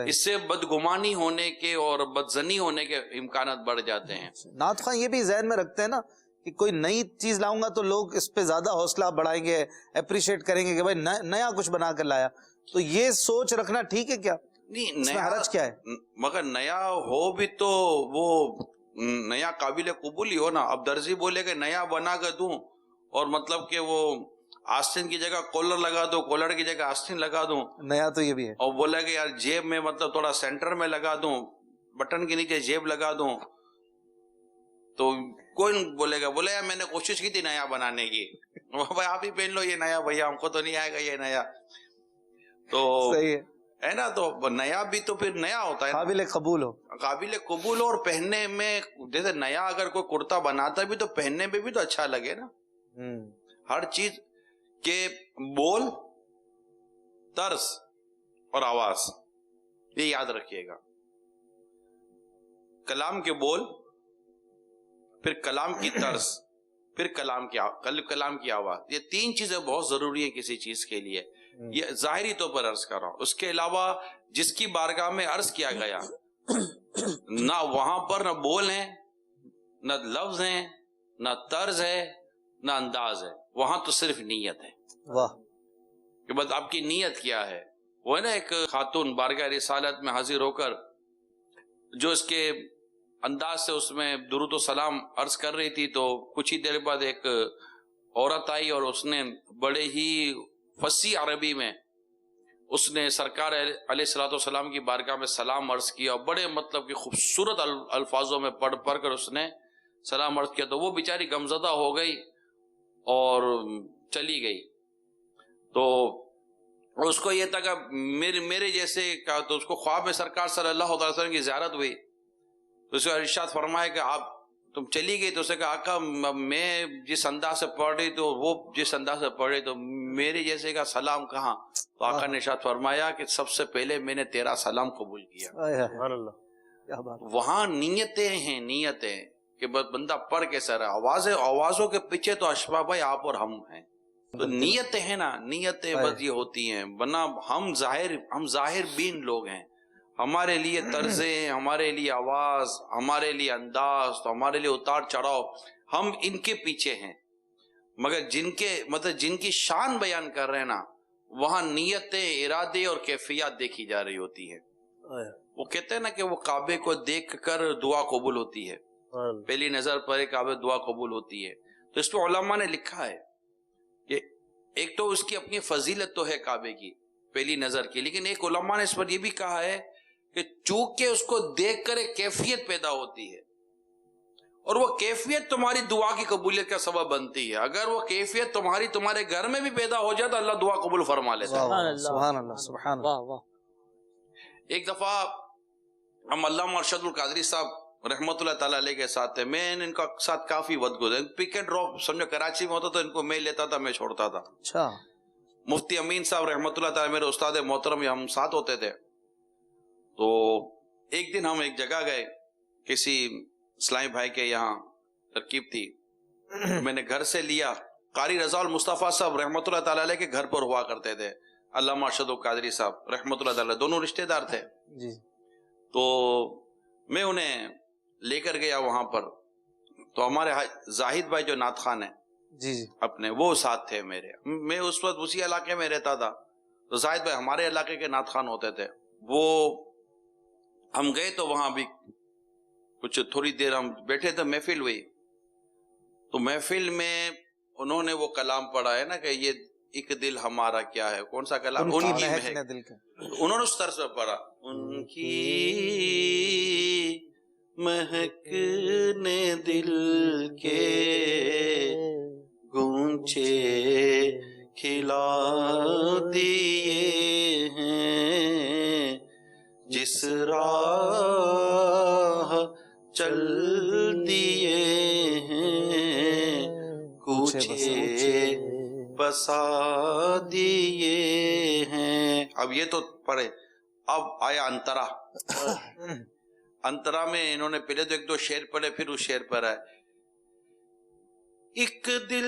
اس سے بدگمانی ہونے کے اور بدزنی ہونے کے امکانات بڑھ جاتے ہیں. نعت خواہ یہ بھی ذہن میں رکھتے ہیں نا کہ کوئی نئی چیز لاؤں گا تو لوگ اس پہ زیادہ حوصلہ بڑھائیں گے, اپریشیٹ کریں گے کہ بھائی نیا کچھ بنا کر لایا. تو یہ سوچ رکھنا ٹھیک ہے کیا؟ نہیں, نیا حرج کیا ہے؟ مگر نیا ہو بھی تو وہ نیا قابل قبول ہی ہو نا. اب درزی بولے کہ نیا بنا کر دوں اور مطلب کہ وہ آستین کی جگہ کولر لگا دوں, کولر کی جگہ آستین لگا دوں, نیا تو یہ بھی ہے. اور بولا کہ یار جیب میں مطلب تھوڑا سینٹر میں لگا دوں, بٹن کے نیچے جیب لگا دوں, تو کوئی بولے گا بولے یار میں نے کوشش کی تھی نیا بنانے کی, بھائی آپ ہی پہن لو یہ نیا, بھیا ہم کو تو نہیں آئے گا یہ نیا. تو صحیح ہے نا, تو نیا بھی تو پھر نیا ہوتا ہے, قابل قبول ہو, قابل قبول ہو, اور پہننے میں جیسے نیا اگر کوئی کرتا بناتا بھی تو پہننے میں بھی تو اچھا لگے نا. ہر چیز کے بول, طرز اور آواز یہ یاد رکھیے گا. کلام کے بول, پھر کلام کی طرز, پھر کلام کی آواز, یہ تین چیزیں بہت ضروری ہیں کسی چیز کے لیے. یہ ظاہری طور پر عرض کر رہا ہوں. اس کے علاوہ جس کی بارگاہ میں عرض کیا گیا نہ وہاں پر نہ بول ہیں, نہ لفظ ہیں, نہ طرز ہے, نہ انداز ہے, وہاں تو صرف نیت ہے. واہ, کہ بس آپ کی نیت کیا ہے. وہ ہے نا ایک خاتون بارگاہ رسالت میں حاضر ہو کر جو اس کے انداز سے اس میں درود و سلام عرض کر رہی تھی, تو کچھ ہی دیر بعد ایک عورت آئی اور اس نے بڑے ہی فصیح عربی میں اس نے سرکار علیہ الصلوۃ والسلام کی بارگاہ میں سلام عرض کیا، بڑے مطلب کہ خوبصورت الفاظوں میں پڑھ کر اس نے سلام عرض کیا، تو وہ بیچاری غمزدہ ہو گئی اور چلی گئی. تو اس کو یہ تھا کہ میرے جیسے کا، تو اس کو خواب میں سرکار صلی اللہ علیہ وسلم کی زیارت ہوئی، تو اس کو ارشاد فرمایا کہ آپ تم چلی گئی. تو اسے کہا آقا میں جس انداز سے پڑھ رہی تو وہ جس انداز سے پڑھ رہی تو میرے جیسے کا سلام کہاں. تو آقا نے ارشاد فرمایا کہ سب سے پہلے میں نے تیرا سلام قبول کیا. وہاں نیتیں ہیں، نیتیں کہ بندہ پڑھ کیسا رہا. آوازوں کے پیچھے تو اشفاق بھائی آپ اور ہم ہیں. تو نیتیں ہیں نا، نیتیں بس یہ ہوتی ہیں، ورنہ ہم ظاہر بین لوگ ہیں. ہمارے لیے طرزیں، ہمارے لیے آواز، ہمارے لیے انداز، تو ہمارے لیے اتار چڑھاؤ، ہم ان کے پیچھے ہیں. مگر جن کی شان بیان کر رہے ہیں نا، وہاں نیتیں، ارادے اور کیفیات دیکھی جا رہی ہوتی ہیں. وہ کہتے ہیں نا کہ وہ کعبے کو دیکھ کر دعا قبول ہوتی ہے، پہلی نظر پر کعبے دعا قبول ہوتی ہے. تو اس پہ علماء نے لکھا ہے کہ ایک تو اس کی اپنی فضیلت تو ہے کعبے کی پہلی نظر کی، لیکن ایک علماء نے اس پر یہ بھی کہا ہے کہ چونکہ اس کو دیکھ کر ایک کیفیت پیدا ہوتی ہے، اور وہ کیفیت تمہاری دعا کی قبولیت کا سبب بنتی ہے. اگر وہ کیفیت تمہارے گھر میں بھی پیدا ہو جائے تو اللہ دعا قبول فرما لیتا ہے. سبحان اللہ، سبحان اللہ. ایک دفعہ ہم علامہ ارشد القادری صاحب رحمۃ اللہ تعالیٰ علیہ کے ساتھ تھے. میں ان کا ساتھ کافی وقت گزرا. پک اینڈ ڈراپ سمجھو کراچی میں ہوتا تو ان کو میں لیتا تھا، میں چھوڑتا تھا. اچھا. مفتی امین صاحب رحمۃ اللہ تعالیٰ میرے استاد محترم، ہم ساتھ ہوتے تھے. تو ایک دن ہم ایک جگہ گئے، کسی اسلامی بھائی کے یہاں ترکیب تھی، میں نے گھر سے لیا. قاری رضا المصطفیٰ صاحب رحمۃ اللہ تعالیٰ علیہ کے گھر پر ہوا کرتے تھے. علامہ ارشد القادری صاحب رحمۃ اللہ تعالیٰ دونوں رشتہ دار تھے. جی. تو میں انہیں لے کر گیا وہاں پر. تو ہمارے زاہد بھائی جو نعت خان ہیں جی جی اپنے، وہ ساتھ تھے میرے. میں اس وقت اسی علاقے میں رہتا تھا. تو زاہد بھائی ہمارے علاقے کے نعت خان ہوتے تھے. وہ ہم گئے تو وہاں بھی کچھ تھوڑی دیر ہم بیٹھے تھے، محفل ہوئی. تو محفل میں انہوں نے وہ کلام پڑھا ہے نا کہ یہ ایک دل ہمارا کیا ہے، کون سا کلام؟ ان کی مہک. دل کا. انہوں نے اس طرز میں پڑھا، ان کی مہک نے دل کے گونچے کھلا دیے ہیں، جس راہ چل دیے ہیں کوچے بسا دیے ہیں. اب یہ تو پڑھے. اب آیا انترا. انترا میں انہوں نے پہلے تو ایک دو شعر پڑھے، پھر اس شعر پر آئے، ایک دل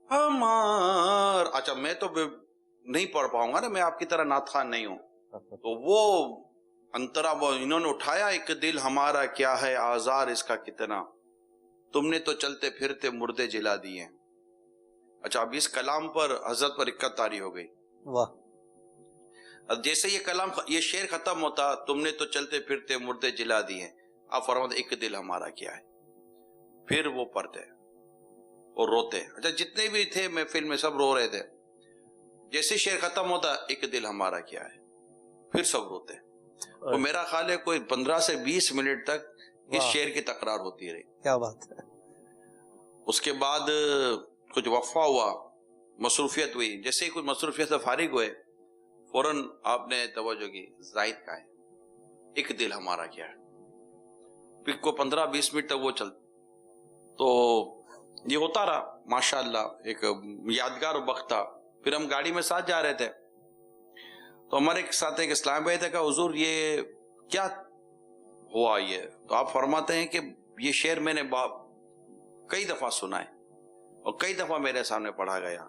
ہمار. اچھا میں تو نہیں پڑھ پاؤں گا نا، میں آپ کی طرح نعت خان نہیں ہوں. تو وہ انترا وہ انہوں نے اٹھایا، ایک دل ہمارا کیا ہے آزار اس کا کتنا، تم نے تو چلتے پھرتے مردے جلا دیے. اچھا اب اس کلام پر حضرت پر اکت طاری ہو گئی. واہ. اب جیسے یہ کلام، یہ شعر ختم ہوتا، تم نے تو چلتے پھرتے مردے جلا دیے، آپ فرماتے ایک دل ہمارا کیا ہے. پھر وہ پڑھتے اور روتے. اچھا جتنے بھی تھے محفل میں سب رو رہے تھے. جیسے شعر ختم ہوتا، ایک دل ہمارا کیا ہے، پھر سب روتے. تو میرا خیال ہے کوئی 15 سے 20 منٹ تک اس شعر کی تکرار ہوتی رہی. کیا بات ہے. اس کے بعد کچھ وقفہ ہوا، مصروفیت ہوئی. جیسے ہی کچھ مصروفیت سے فارغ ہوئے، فوراً آپ نے توجہ کی، زائد کا ہے ایک دل ہمارا کیا ہے. پھر کو 15-20 منٹ تک وہ چل. تو یہ ہوتا رہا ماشاءاللہ، ایک یادگار وقت تھا. پھر ہم گاڑی میں ساتھ جا رہے تھے، تو ہمارے ساتھ ایک اسلام بھائی تھا کہ حضور یہ کیا ہوا یہ؟ تو آپ فرماتے ہیں کہ یہ شعر میں نے کئی دفعہ سنا ہے اور کئی دفعہ میرے سامنے پڑھا گیا،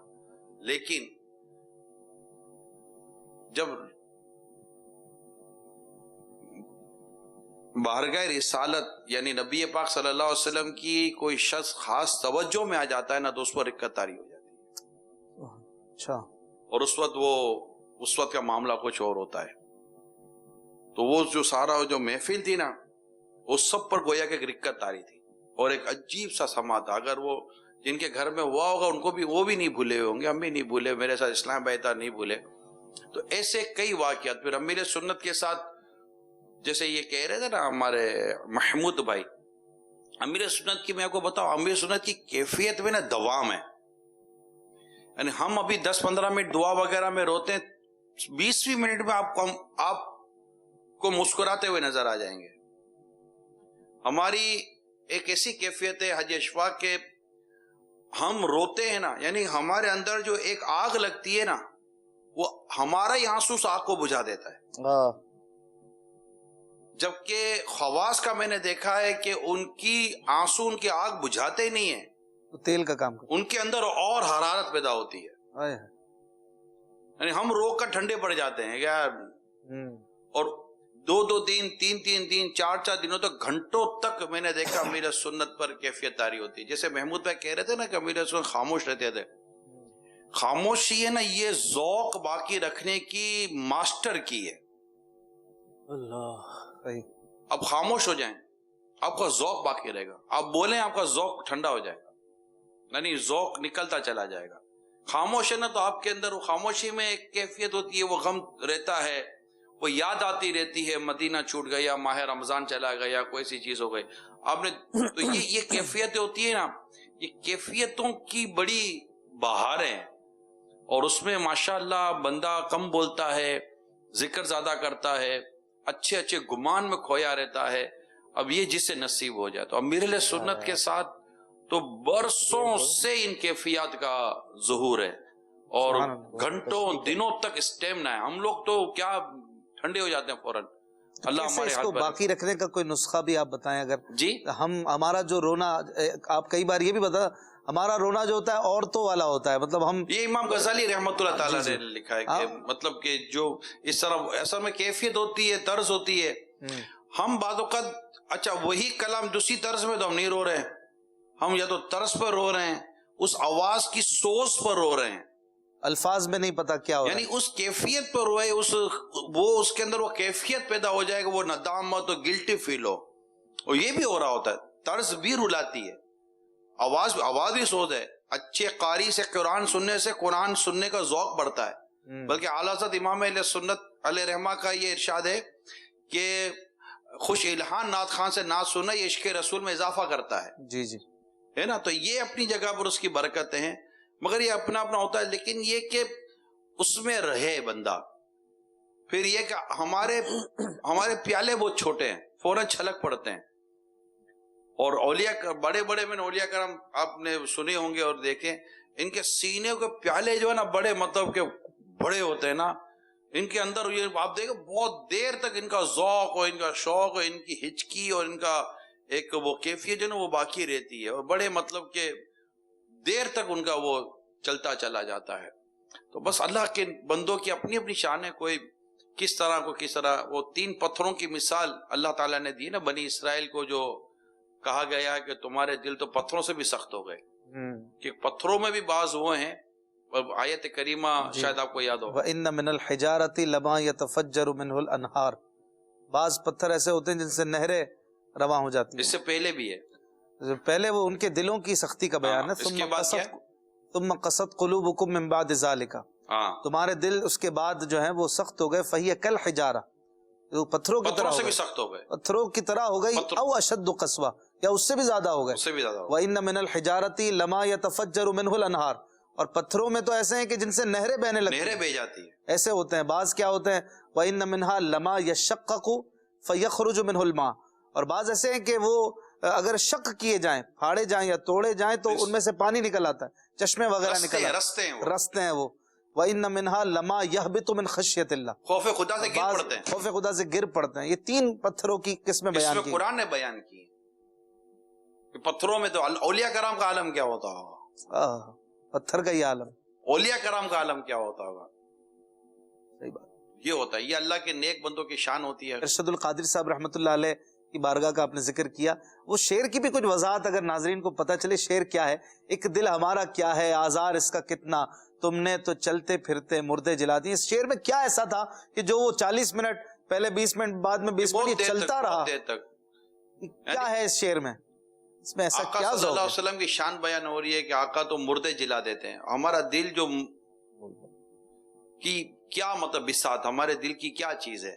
لیکن جب بارگاہ رسالت یعنی نبی پاک صلی اللہ علیہ وسلم کی کوئی شخص خاص توجہ میں آ جاتا ہے نا، تو اس پر اکت طاری ہو جاتی ہے. اچھا. اور اس وقت کا معاملہ کچھ اور ہوتا ہے. تو وہ جو سارا جو محفل تھی نا، وہ سب پر گویا کہ ایک رکت طاری تھی اور ایک عجیب سا سما تھا. اگر وہ جن کے گھر میں ہوا ہوگا ان کو بھی، وہ بھی نہیں بھولے ہوں گے، ہم بھی نہیں بھولے، میرے ساتھ اسلام بھائی تھا نہیں بھولے. تو ایسے کئی واقعات. پھر امیر سنت کے ساتھ جیسے یہ کہہ رہے تھے نا ہمارے محمود بھائی, امیر سنت کی میں آپ کو بتاؤں, امیر سنت کی کیفیت میں نا دوام ہے. یعنی ہم ابھی 10-15 منٹ دعا وغیرہ میں روتے ہیں, 20 منٹ میں آپ کو مسکراتے ہوئے نظر آ جائیں گے. ہماری ایک ایسی کیفیت ہے حج اشفاق کے, ہم روتے ہیں نا, یعنی ہمارے اندر جو ایک آگ لگتی ہے نا, وہ ہمارا ہی آنسو اس آگ کو بجھا دیتا ہے. جبکہ خواص کا میں نے دیکھا ہے کہ ان کی آنسو ان کی آگ بجھاتے ہی نہیں ہیں, تیل کا کام کرتا, ان کے اندر اور حرارت پیدا ہوتی ہے. یعنی ہم رو کر ٹھنڈے پڑ جاتے ہیں یار, اور 2 دن 3 دن 4 دنوں تک, گھنٹوں تک میں نے دیکھا امیر سنت پر کیفیت تاری ہوتی ہے. جیسے محمود بھائی کہہ رہے تھے نا کہ امیر سنت خاموش رہتے تھے, خاموشی ہے نا یہ ذوق باقی رکھنے کی ماسٹر کی ہے. اللہ, اب خاموش ہو جائیں, آپ کا ذوق باقی رہے گا. آپ بولیں, آپ کا ذوق ٹھنڈا ہو جائے گا, یعنی ذوق نکلتا چلا جائے گا. خاموش ہے نا تو آپ کے اندر وہ خاموشی میں ایک کیفیت ہوتی ہے, وہ غم رہتا ہے, وہ یاد آتی رہتی ہے, مدینہ چھوٹ گیا, ماہ رمضان چلا گیا, کوئی سی چیز ہو گئی آپ نے, تو یہ کیفیت ہوتی ہے نا, یہ کیفیتوں کی بڑی بہار ہے. اور اس میں ماشاءاللہ بندہ کم بولتا ہے, ذکر زیادہ کرتا ہے, اچھے گمان میں کھویا رہتا ہے. اب یہ جس سے نصیب ہو جائے. تو امیر اہل سنت کے ساتھ تو برسوں سے ان کیفیات کا ظہور ہے, اور گھنٹوں دنوں تک اسٹیمنا ہے. ہم لوگ تو کیا ٹھنڈے ہو جاتے ہیں فوراً. اللہ ہمارے اس کو باقی رکھنے کا کوئی نسخہ بھی آپ بتائیں اگر. جی, ہمارا جو رونا, آپ کئی بار یہ بھی بتا, ہمارا رونا جو ہوتا ہے عورتوں والا ہوتا ہے, مطلب ہم, یہ امام غزالی رحمۃ اللہ تعالیٰ نے لکھا ہے کہ مطلب کہ جو اس طرح ایسا میں کیفیت ہوتی ہے, طرز ہوتی ہے. ہم بعض اوقات اچھا وہی کلام دوسری طرز میں تو ہم نہیں رو رہے ہیں, ہم یا تو طرز پر رو رہے ہیں, اس آواز کی سوز پر رو رہے ہیں, الفاظ میں نہیں پتا کیا ہو, یعنی اس کیفیت پر روئے, اس کے اندر وہ کیفیت پیدا ہو جائے گا, وہ ندامت اور گلٹی فیل ہو. اور یہ بھی ہو رہا ہوتا ہے, طرز بھی رلاتی ہے, آواز بھی سوز ہے. اچھے قاری سے قرآن سننے سے قرآن سننے کا ذوق بڑھتا ہے. بلکہ اعلیٰ حضرت امام اہل سنت علیہ رحمہ کا یہ ارشاد ہے کہ خوش الہان نعت خان سے نعت سننا یہ عشق رسول میں اضافہ کرتا ہے. جی ہے نا. تو یہ اپنی جگہ پر اس کی برکتیں ہیں, مگر یہ اپنا ہوتا ہے. لیکن یہ کہ اس میں رہے بندہ. پھر یہ کہ ہمارے پیالے بہت چھوٹے ہیں, فوراً چھلک پڑتے ہیں. اور اولیاء بڑے میں نے اولیاء کرام آپ نے سنے ہوں گے اور دیکھیں, ان کے سینے کے پیالے جو ہے نا بڑے مطلب کہ بڑے ہوتے ہیں نا, ان کے اندر یہ آپ دیکھیں بہت دیر تک ان کا ذوق اور ان کا شوق اور ان کی ہچکی اور ان کا ایک وہ کیفیت جو نا وہ باقی رہتی ہے, اور بڑے مطلب کہ دیر تک ان کا وہ چلتا چلا جاتا ہے. تو بس اللہ کے بندوں کی اپنی اپنی شان ہے, کوئی کس طرح. وہ 3 پتھروں کی مثال اللہ تعالیٰ نے دی نا بنی اسرائیل کو, جو کہا گیا کہ تمہارے دل تو پتھروں سے بھی سخت ہو گئے, کہ پتھروں میں بھی بعض وہ ہیں. آیت کریمہ شاید آپ کو یاد ہو, وَإِنَّ مِنَ الْحِجَارَةِ لَمَا يَتَفَجَّرُ مِنْهُ الْأَنْهَارُ, بعض پتھر ایسے ہوتے ہیں جن سے نہریں رواں ہو جاتی ہیں. اس سے پہلے بھی ہے, پہلے وہ ان کے دلوں کی سختی کا بیان ہے. اس کے بعد کیا ہے, ثم قست قلوبکم من بعد ذالک, تمہارے دل اس کے بعد جو ہیں وہ سخت ہو گئے. فہی کالحجارہ, وہ پتھروں کی طرح سے بھی سخت ہو گئے, پتھروں کی طرح ہو گئی. او اشد قسوہ, یا اس سے بھی زیادہ ہو گئے. وَإِنَّ مِنَ الْحِجَارَةِ لَمَا يَتَفَجَّرُ مِنْهُ الْأَنْهَارُ, اور پتھروں میں تو ایسے ہیں کہ جن سے نہریں بہنے لگتی ہیں, نہریں بہ جاتی ہیں. ایسے ہوتے ہیں. بعض کیا ہوتے ہیں, وَإِنَّ مِنْهَا لَمَا يَشَّقَّقُ فَيَخْرُجُ مِنْهُ الْمَاءُ, اور بعض ایسے ہیں کہ وہ اگر شق کیے جائیں, پھاڑے جائیں یا توڑے جائیں تو ان میں سے پانی نکل آتا ہے, چشمے وغیرہ نکل آتے ہیں, رستے ہیں وہ. وَإِنَّ مِنْهَا لَمَا يَهْبِطُ مِنْ خَشْيَةِ اللَّهِ, خوف خدا سے گر پڑتے ہیں, خوف خدا سے گر پڑتے ہیں. یہ 3 پتھروں کی قسمیں بیان کی, قرآن نے بیان کی. پتھروں میں تو اولیاء کرام کا عالم کیا ہوتا ہوگا, پتھر کا یہ عالم, اولیاء کرام کا عالم کیا ہوتا ہوگا. صحیح بات, یہ ہوتا ہے, یہ اللہ کے نیک بندوں کی شان ہوتی ہے. ارشد القادری صاحب رحمۃ اللہ علیہ کی بارگاہ کا آپ نے ذکر کیا, وہ شعر کی بھی کچھ وضاحت اگر ناظرین کو پتہ چلے. شعر کیا ہے, ایک دل ہمارا کیا ہے, آزار اس کا کتنا, تم نے تو چلتے پھرتے مردے جلا دی. اس شعر میں کیا ایسا تھا کہ جو وہ 40 منٹ پہلے 20 منٹ بعد میں 20 منٹ چلتا رہا, کیا ہے اس شعر میں, اس میں ایسا آقا کیا صلی اللہ ذوق علیہ وسلم کی شان بیان ہو رہی ہے کہ آقا تو مردے جلا دیتے ہیں. ہمارا دل جو کیا مطلب بساط ہمارے دل کی کیا چیز ہے.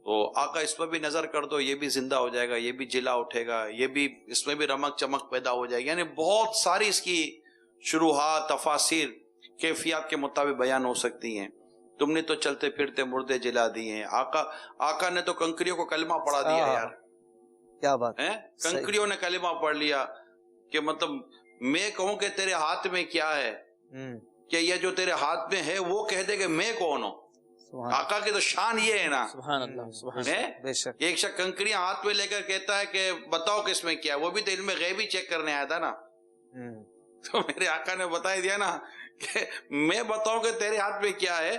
تو آقا اس پر بھی نظر کر دو، یہ بھی زندہ ہو جائے گا، یہ بھی جلا اٹھے گا، یہ بھی اس میں بھی رمق چمک پیدا ہو جائے گی. یعنی بہت ساری اس کی شروحات، تفاسیر کیفیات کے مطابق بیان ہو سکتی ہیں. تم نے تو چلتے پھرتے مردے جلا دیے ہیں. آقا نے تو کنکریوں کو کلمہ پڑھا دیا یار. کیا بات ہے، کنکریوں نے کلمہ پڑھ لیا کہ مطلب میں کہوں کہ تیرے ہاتھ میں کیا ہے، کہ یہ جو تیرے ہاتھ میں ہے وہ کہہ دے کہ میں کون ہوں. آقا کی تو شان یہ ہے نا. سبحان اللہ، سبحان اللہ، بے شک. ایک شخص کنکریاں ہاتھ میں لے کر کہتا ہے کہ بتاؤ کس میں کیا ہے، وہ بھی تو علم غیبی چیک کرنے آیا تھا نا. تو میرے آقا نے بتا دیا نا کہ میں بتاؤں کہ تیرے ہاتھ میں کیا ہے،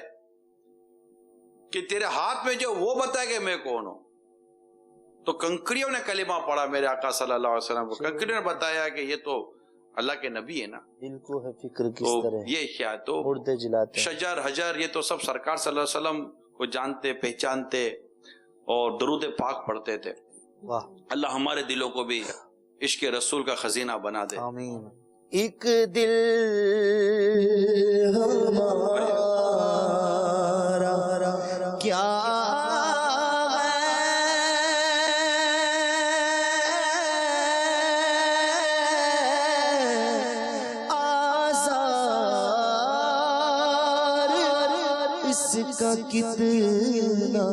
کہ تیرے ہاتھ میں جو وہ بتائے کہ میں کون ہوں. تو کنکریوں نے کلمہ پڑھا میرے آقا صلی اللہ علیہ وسلم کو. کنکریوں نے بتایا کہ یہ تو اللہ کے نبی ہے نا. دل کو ہے فکر کس تو طرح یہ کیا، تو مردے جلاتے ہیں. شجر حجر یہ تو سب سرکار صلی اللہ علیہ وسلم کو جانتے پہچانتے اور درود پاک پڑھتے تھے. واہ، اللہ ہمارے دلوں کو بھی عشق رسول کا خزینہ بنا دے. آمین. ایک دل ہمارا کیا اس کا کتنا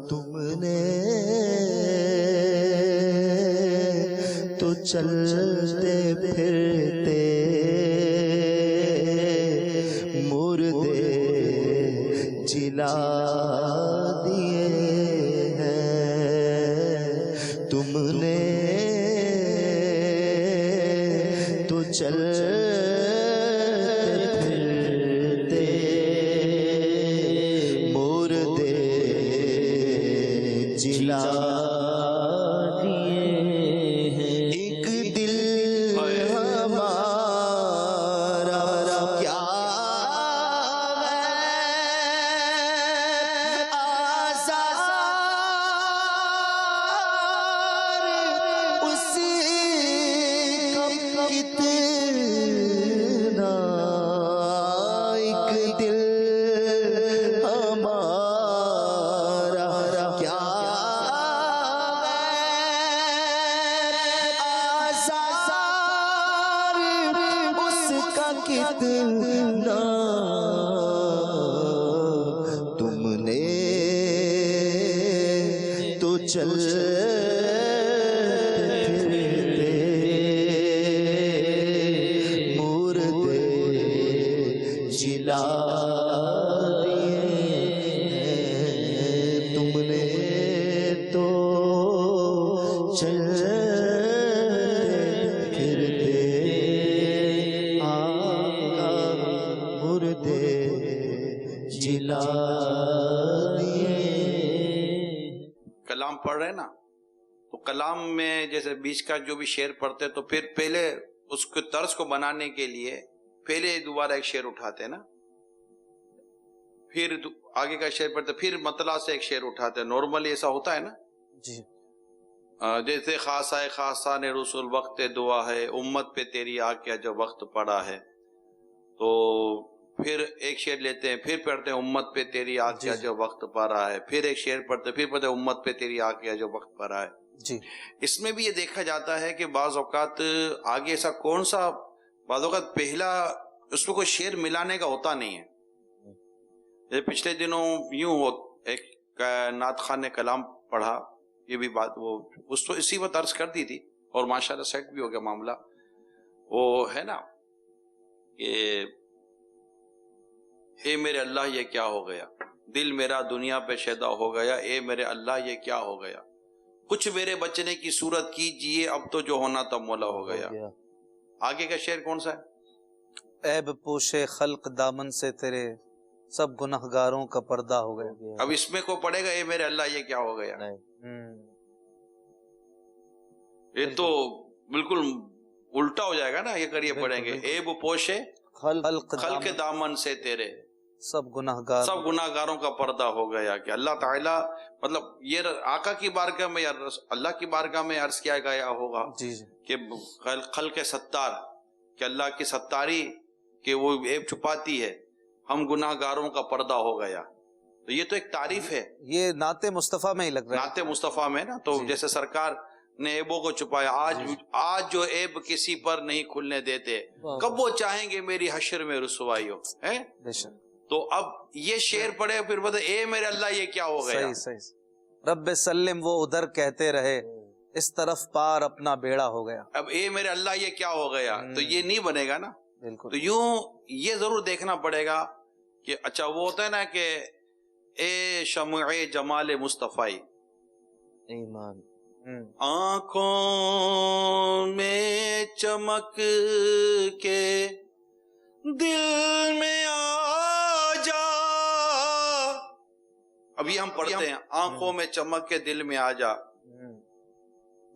تم نے تو چلتے پھرتے مردے جلا دیے ہیں. تم نے تو چلتے پھرتے مردے جلا دیے ہیں. ایک دل ہمارا کیا آزار اس کا کتنا. ایک دل ہمارا کیا آزار اس کا کتنا تم نے تو چلتے پھرتے مردے جلا دیے ہیں. تم نے تو چلتے پھرتے آقا مردے جلا دیے. کلام پڑھ رہے نا، تو کلام میں جیسے بیچ کا جو بھی شعر پڑھتے تو پھر پہلے اس کے طرز کو بنانے کے لیے پہلے دوبارہ ایک شعر اٹھاتے نا، پھر آگے کا شعر پڑھتے، پھر مطلع سے ایک شعر اٹھاتے. نارملی ایسا ہوتا ہے نا. جی. جیسے خاص آئے خاصان رسول وقت دعا ہے، امت پہ تیری آ کے جو وقت پڑا ہے. تو پھر ایک شعر لیتے ہیں، پھر پڑھتے ہیں امت پہ تیری آ کے جو وقت پڑا ہے. پھر ایک شعر پڑھتے، پھر پڑھتے ہیں امت پہ تیری آ کے جو وقت پڑا ہے. جی. اس میں بھی یہ دیکھا جاتا ہے کہ بعض اوقات آگے ایسا کون سا، بعض اوقات پہلا اس میں کوئی شعر ملانے کا ہوتا نہیں ہے. جیسے پچھلے دنوں یوں ہو ایک نعت خان نے کلام پڑھا، یہ بھی بات وہ اس کو اسی وقت عرض کر دی تھی اور ماشاءاللہ سیٹ بھی ہو گیا معاملہ. وہ ہے نا کہ اے میرے اللہ یہ کیا ہو گیا، دل میرا دنیا پہ شیدا ہو گیا، اے میرے اللہ یہ کیا ہو گیا، کچھ میرے بچنے کی صورت کیجئے، اب تو جو ہونا تھا مولا ہو گیا. آگے کا شعر کون سا ہے؟ عیب پوشے خلق دامن سے تیرے، سب گنہگاروں کا پردہ ہو گیا. اب اس میں کو پڑے گا اے میرے اللہ یہ کیا ہو گیا. یہ تو بالکل الٹا ہو جائے گا نا، یہ کر یہ پڑھیں گے عیب پوشے خلق دامن سے تیرے، سب گناہگاروں کا پردہ ہو گیا. کہ اللہ تعالیٰ مطلب یہ آقا کی بارگاہ میں یا اللہ کی بارگاہ میں عرض کیا گیا ہوگا جی کہ خلق ستار، کہ اللہ کی ستاری کہ وہ ایب چھپاتی ہے، ہم گناہگاروں کا پردہ ہو گیا. تو یہ تو ایک تعریف ہے، یہ نعت مصطفیٰ میں ہی لگ رہا ہے. نعت مصطفیٰ میں نا. تو جیسے سرکار نے عیبوں کو چھپایا، آج جو عیب کسی پر نہیں کھلنے دیتے، کب وہ چاہیں گے میری حشر میں رسوائی ہو. بے شک. تو اب یہ شعر پڑھے پھر بتا اے میرے اللہ یہ کیا ہو گیا. صحیح. رب سلم وہ ادھر کہتے رہے، اس طرف پار اپنا بیڑا ہو گیا. اب اے میرے اللہ یہ کیا ہو گیا، تو یہ نہیں بنے گا نا. بالکل. تو یوں یہ ضرور دیکھنا پڑے گا کہ اچھا وہ ہوتا ہے نا کہ اے شمع جمال مصطفی، ایمان. آنکھوں میں چمک کے دل میں آ جا. ابھی ہم پڑھتے ہیں آنکھوں میں چمک کے دل میں آ جا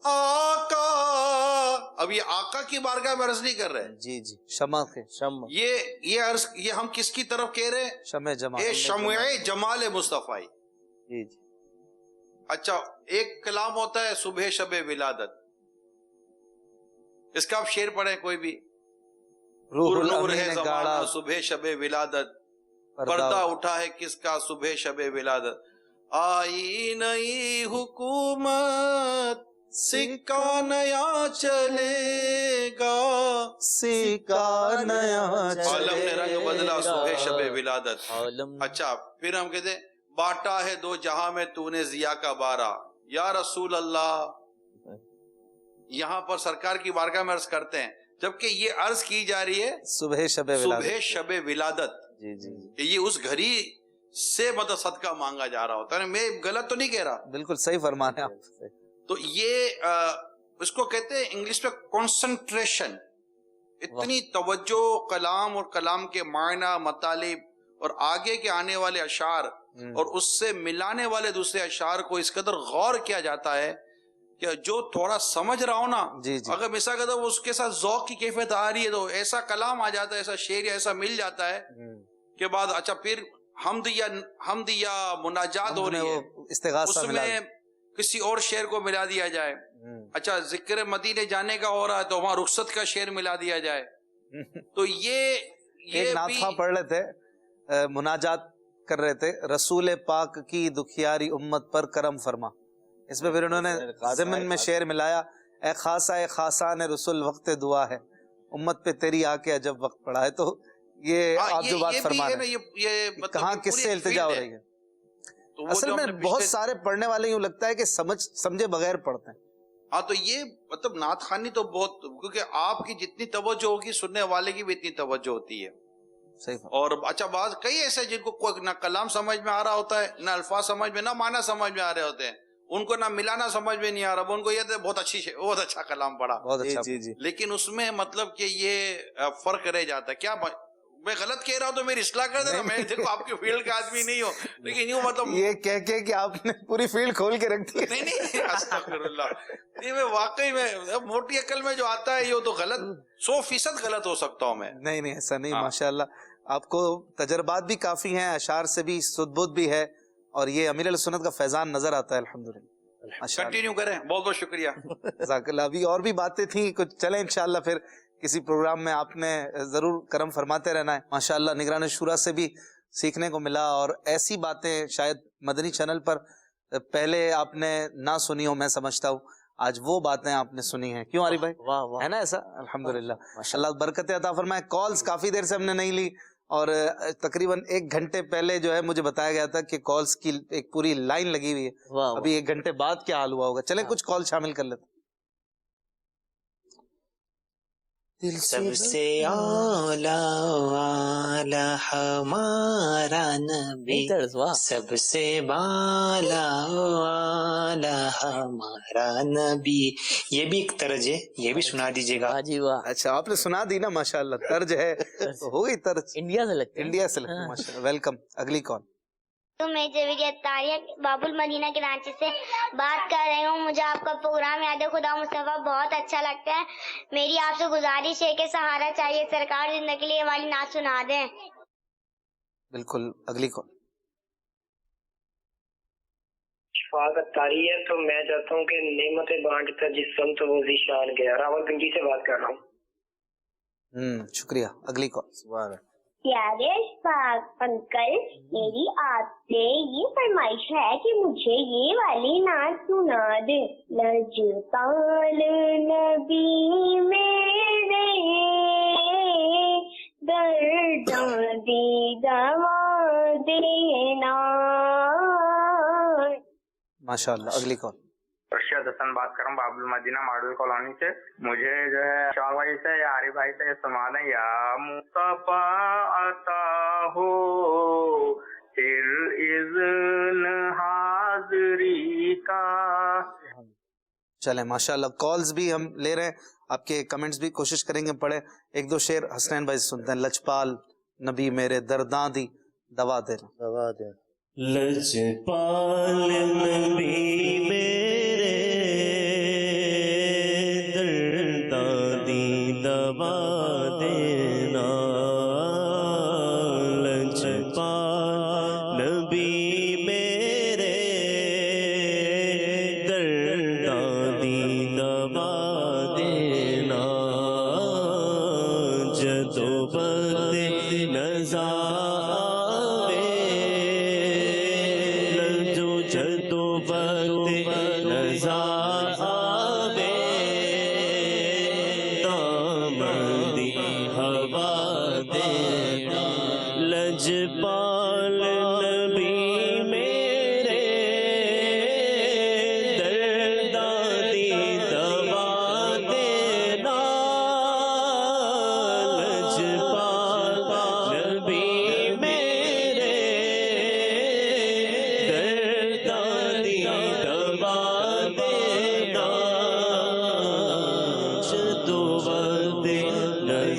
آقا. اب یہ آقا کی بارگاہ میں عرض نہیں کر رہے. جی جی. شمع کے شمع. یہ عرض یہ ہم کس کی طرف کہہ رہے ہیں؟ شمع جمال. اے شمع جمال مصطفی. جی جی. اچھا ایک کلام ہوتا ہے صبح شب ولادت، اس کا آپ شعر پڑھیں کوئی بھی. روح نور ہے الامین زمانہ گاڑا صبح شب ولادت، پردہ اٹھا ہے کس کا صبح شب ولادت. آئی نئی حکومت سکہ نیا چلے گا، سکہ نیا عالم نے رنگ بدلا صبح شب ولادت. عالم. اچھا پھر ہم کہتے ہیں باٹا ہے دو جہاں میں تو نے ضیا کا بارہ. یا رسول اللہ، یہاں پر سرکار کی بارگاہ میں عرض کرتے ہیں، جبکہ یہ عرض کی جا رہی ہے صبح شب ولادت. صبح شب ولادت. جی جی. کہ یہ اس گھڑی سے مطلب صدقہ مانگا جا رہا ہوتا ہے. میں غلط تو نہیں کہہ رہا. بالکل صحیح فرمانے آپ. تو یہ اس کو کہتے ہیں انگلش میں کنسنٹریشن. اتنی توجہ کلام اور کلام کے معنی، مطالب اور آگے کے آنے والے اشعار اور اس سے ملانے والے دوسرے اشعار کو اس قدر غور کیا جاتا ہے کہ جو تھوڑا سمجھ رہا ہو نا، اگر مثال کے اس کے ساتھ ذوق کی کیفیت آ رہی ہے تو ایسا کلام آ جاتا ہے، ایسا شعر یا ایسا مل جاتا ہے کہ بعد اچھا پھر حمد یا مناجات ہو رہی ہے، استغاثہ اس میں کسی اور شعر کو ملا دیا جائے. اچھا ذکر مدینے جانے کا ہو رہا ہے تو وہاں رخصت کا شعر ملا دیا جائے. تو یہ نعت خواں پڑھ رہے تھے، مناجات کر رہے تھے، رسول پاک کی دکھیاری امت پر کرم فرما. اس میں پھر انہوں نے ضمن میں شعر ملایا، اے خاصہ خاصان رسول وقت دعا ہے، امت پہ تیری آ کے عجب وقت پڑا ہے. تو یہ آپ جو بات فرما رہے ہیں کہاں کس سے التجا ہو رہی ہے. اصل میں بہت سارے پڑھنے والے یوں لگتا ہے کہ سمجھے بغیر پڑھتے ہیں. ہاں تو یہ مطلب نعت خوانی تو بہت، کیونکہ آپ کی جتنی توجہ ہوگی سننے والے کی بھی اتنی توجہ ہوتی ہے. صحیح. اور اچھا بعض کئی ایسے جن کو کوئی نہ کلام سمجھ میں آ رہا ہوتا ہے، نہ الفاظ سمجھ میں، نہ معنی سمجھ میں آ رہے ہوتے ہیں، ان کو نہ ملانا سمجھ میں نہیں آ رہا، ان کو یہ بہت اچھا کلام پڑھا، بہت اچھا. لیکن اس میں مطلب کہ یہ فرق رہ جاتا ہے. کیا میں غلط کہہ رہا ہوں تو میری اصلاح کر دینا. میں دیکھو آپ کی فیلڈ کا آدمی نہیں ہوں، لیکن یوں مطلب یہ کہہ کہ آپ نے پوری فیلڈ کھول کے رکھ دی. نہیں استغفر اللہ. نہیں میں واقعی میں موٹی عقل میں جو آتا ہے یہ تو غلط 100% غلط ہو سکتا ہوں میں. نہیں ایسا نہیں. ماشاءاللہ آپ کو تجربات بھی کافی ہیں، اشعار سے بھی سدبود بھی ہے، اور یہ امیر علیہ سنت کا فیضان نظر آتا ہے. الحمدللہ. کنٹینیو کریں. بہت بہت شکریہ. جزاک اللہ. ابھی اور بھی باتیں تھیں کچھ، چلیں انشاءاللہ پھر کسی پروگرام میں آپ نے ضرور کرم فرماتے رہنا ہے. ماشاءاللہ نگران شورا سے بھی سیکھنے کو ملا، اور ایسی باتیں شاید مدنی چینل پر پہلے آپ نے نہ سنی ہو، میں سمجھتا ہوں آج وہ باتیں آپ نے سنی ہیں. کیوں عاری بھائی؟ ہے نا ایسا؟ الحمدللہ. اللہ برکت عطا فرمائے. کالز کافی دیر سے ہم نے نہیں لی، اور تقریباً 1 گھنٹے پہلے جو ہے مجھے بتایا گیا تھا کہ کالز کی ایک پوری لائن لگی ہوئی ہے. ابھی 1 گھنٹے بعد کیا حال ہوا ہوگا. چلیں کچھ کال شامل کر لیتے. سب سے اعلیٰ والا ہمارا نبی، سب سے بالا والا ہمارا نبی. یہ بھی ایک طرز ہے، یہ بھی سنا دیجیے گا. اچھا آپ نے سنا دی نا. ماشاءاللہ طرز ہے تو ہو گئی طرز. انڈیا سے لگتا ہے. انڈیا سے لگتا ہے. ماشاءاللہ. ویلکم. اگلی کال. تو میں جویریت طاہرہ باب المدینہ کراچی سے بات کر رہی ہوں. مجھے آپ کا پروگرام یاد خدا مصطفیٰ بہت اچھا لگتا ہے. میری آپ سے گزارش ہے کہ سہارا چاہیے سرکار زندگی کے لیے والی نعت سنا دیں. بالکل. اگلی کال. شفاعت تاری ہے تو میں چاہتا ہوں کہ نعمت بانٹتا جس سمت وہ ذیشان گیا. راول گنجی سے بات کر رہا ہوں. شکریہ. اگلی کال. سبحان اللہ. پیارے اشفاق انکل، میری آپ سے یہ فرمائش ہے کہ مجھے یہ والی نعت سنا دے. لجپال نبی میرے درداں دی دوا دینا. ماشاء اللہ. اگلی کال. ارشد حسن بات کر رہا ہوں باب المدینہ ماڈل کالونی سے. مجھے جو ہے شاہ بھائی سے یا عارف بھائی سے سنا دیں. یا مصطفیٰ عطا ہو پھر اذن حاضری کا. چلیں ماشاء اللہ. کالز بھی ہم لے رہے ہیں, آپ کے کمنٹس بھی کوشش کریں گے پڑھیں. ایک دو شعر حسنین بھائی سے سنتے ہیں. لجپال نبی میرے درداں دی دوا دینا. دوا دے. لجپال نبی میرے درداں دی دوا دینا. لجپال نبی میرے درداں دی دوا دینا. جدو بد نظر لجپال نبی میرے درداں دی دوا دینا. لجپال نبی میرے درداں دی دوا دینا. جدو وقت نظر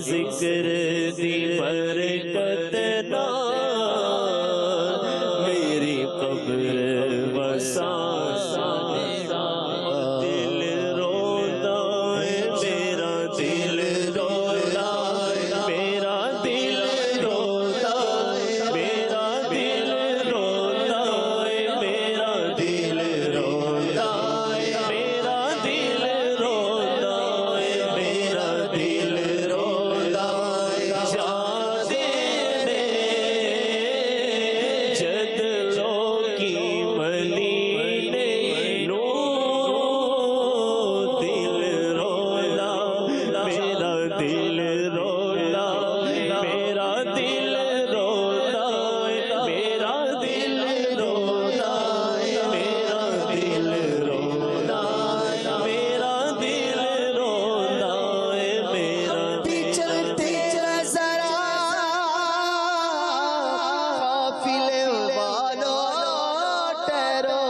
ذکر دی برکت نال میری قبر وسا. دل روتا ہے میرا دل روتا میرا دل روتا میرا دل روتا میرا دل روتا میرا دل روتا میرا دل روتا. جاتے جد لو کی ملینے نو دل رولا میرا دل رولا میرا دل رولا میرا دل رولا میرا دل رولا میرا دل رولا میرا چلتے ذرا قافلے والوں ٹھہرو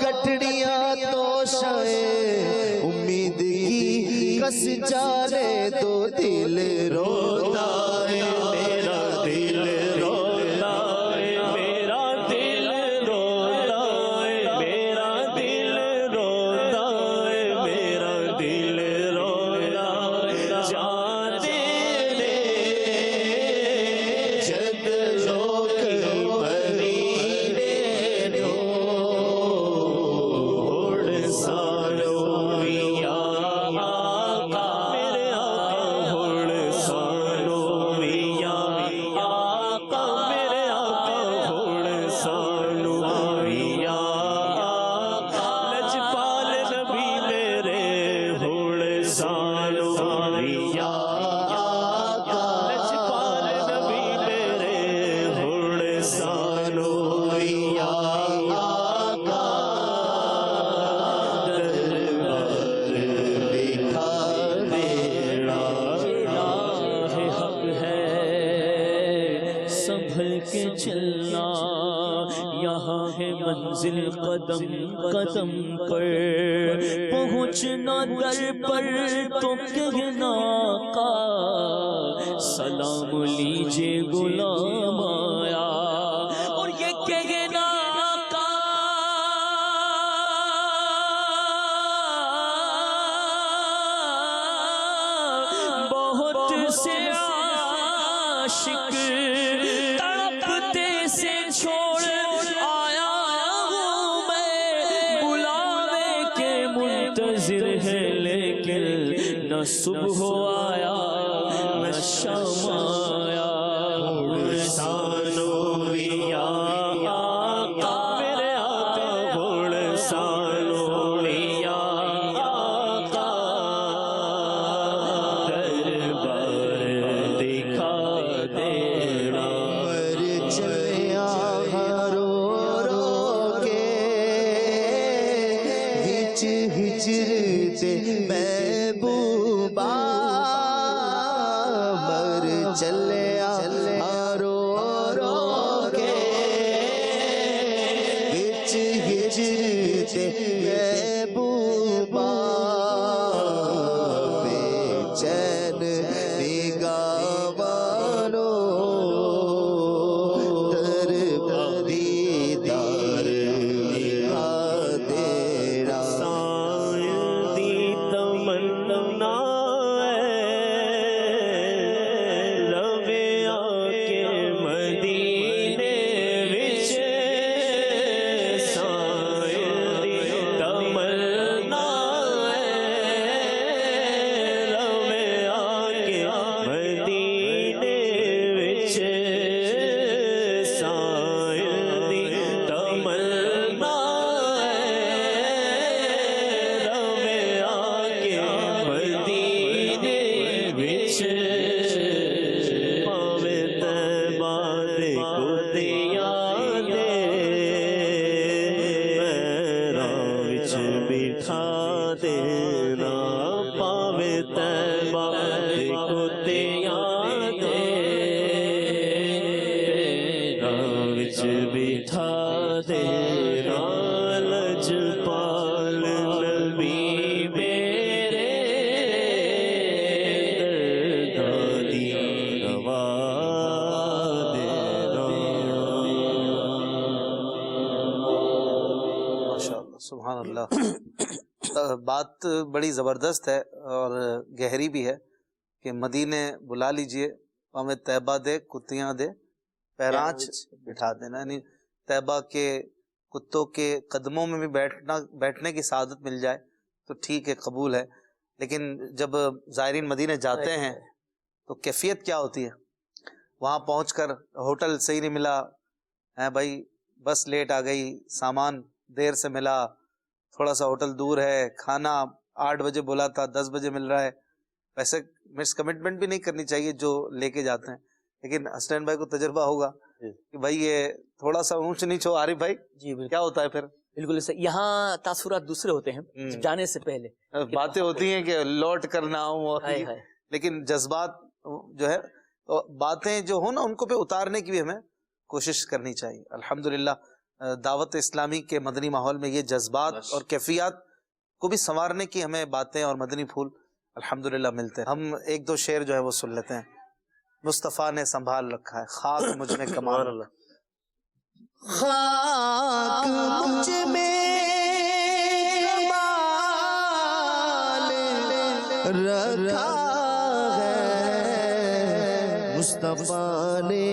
گٹھڑیاں تو شاید امید کی کس جانے دو دل روتا ہے میرا دل روتا میرا دل روتا میرا دل روتا میرا دل روتا چلنا، یہاں ہے منزل قدم قدم پر، پہنچنا در پر تو کہنا آقا سلام لیجے غلام آیا، اور یہ کہنا آقا بہت سے عاشق تڑپتے سے چھوڑ آیا ہوں میں، بلاوے کے منتظر ہے لیکن نہ صبح آیا نہ شام آیا، سانویا آقا میرے آقا گھوڑ سانویا آقا، دربار دکھا دینا، مر چلے رو رو کے وچ ہجر دے محبوبا، مر چلے رو رو کے وچ ہجر دے محبوبا، بے چین نگاہانو در دیدار نگاہ دینا، سائل دی تمنا لوے آ کے مدینے وچ، سائل دی تمنا لوے آ کے مدینے وچ، سائل دی تمنا لوے آ کے مدینے وچ، پاوے طیبہ دے کتیاں دے پیراں وچ بٹھا دینا، پاوے طیبہ دے کتیاں دے پیراں وچ بٹھا دینا، لجپال نبی میرے درگاہ دی گوا دینا۔ ماشاءاللہ سبحان اللہ۔ بات بڑی زبردست ہے اور گہری بھی ہے کہ مدینے بلا لیجئے، ہمیں طیبہ دے کتیاں دے پیرانچ بٹھا دینا، یعنی طیبہ کے کتوں کے قدموں میں بھی بیٹھنے کی سعادت مل جائے تو ٹھیک ہے، قبول ہے، لیکن جب زائرین مدینے جاتے ہیں تو کیفیت کیا ہوتی ہے؟ وہاں پہنچ کر ہوٹل صحیح نہیں ملا ہے بھائی، بس لیٹ آ گئی، سامان دیر سے ملا، تھوڑا سا ہوٹل دور ہے، کھانا 8 بجے بولا تھا 10 بجے مل رہا ہے، ویسے مس کمٹمنٹ بھی نہیں کرنی چاہیے جو لے کے جاتے ہیں، لیکن حسنین بھائی کو تجربہ ہوگا کہ بھائی یہ تھوڑا سا اونچ نیچ ہو، عارف بھائی جی بالکل کیا ہوتا ہے پھر؟ بالکل یہاں تاثرات دوسرے ہوتے ہیں جانے سے پہلے، باتیں ہوتی ہیں کہ لوٹ کر نہ آؤں، لیکن جذبات جو ہے تو باتیں جو ہوں نا ان کو پہ اتارنے کی بھی ہمیں کوشش کرنی چاہیے۔ الحمدللہ دعوت اسلامی کے مدنی ماحول میں یہ جذبات اور کیفیات کو بھی سنوارنے کی ہمیں باتیں اور مدنی پھول الحمدللہ ملتے ہیں۔ ہم ایک دو شعر جو ہے وہ سن لیتے ہیں۔ مصطفیٰ نے سنبھال رکھا ہے خاک مجھ میں کمال، خاک مجھ میں کمال رکھا ہے، مصطفیٰ نے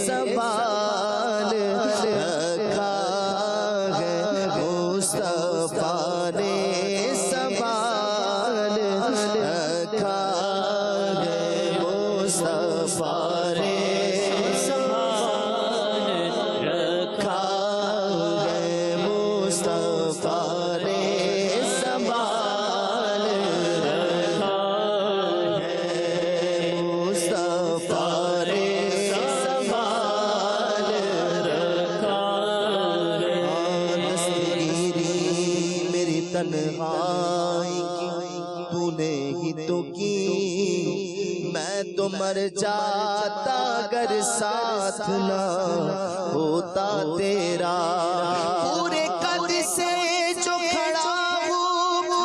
سنبھال رکھا ہے، مصطفیٰ نے سنبھال رکھا ہے، مصطفیٰ نے تنہائی کی تو نے ہی تو کی، میں تو مر جاتا اگر ساتھ نہ ہوتا تیرا پورے قد سے جو کھڑا ہوں تو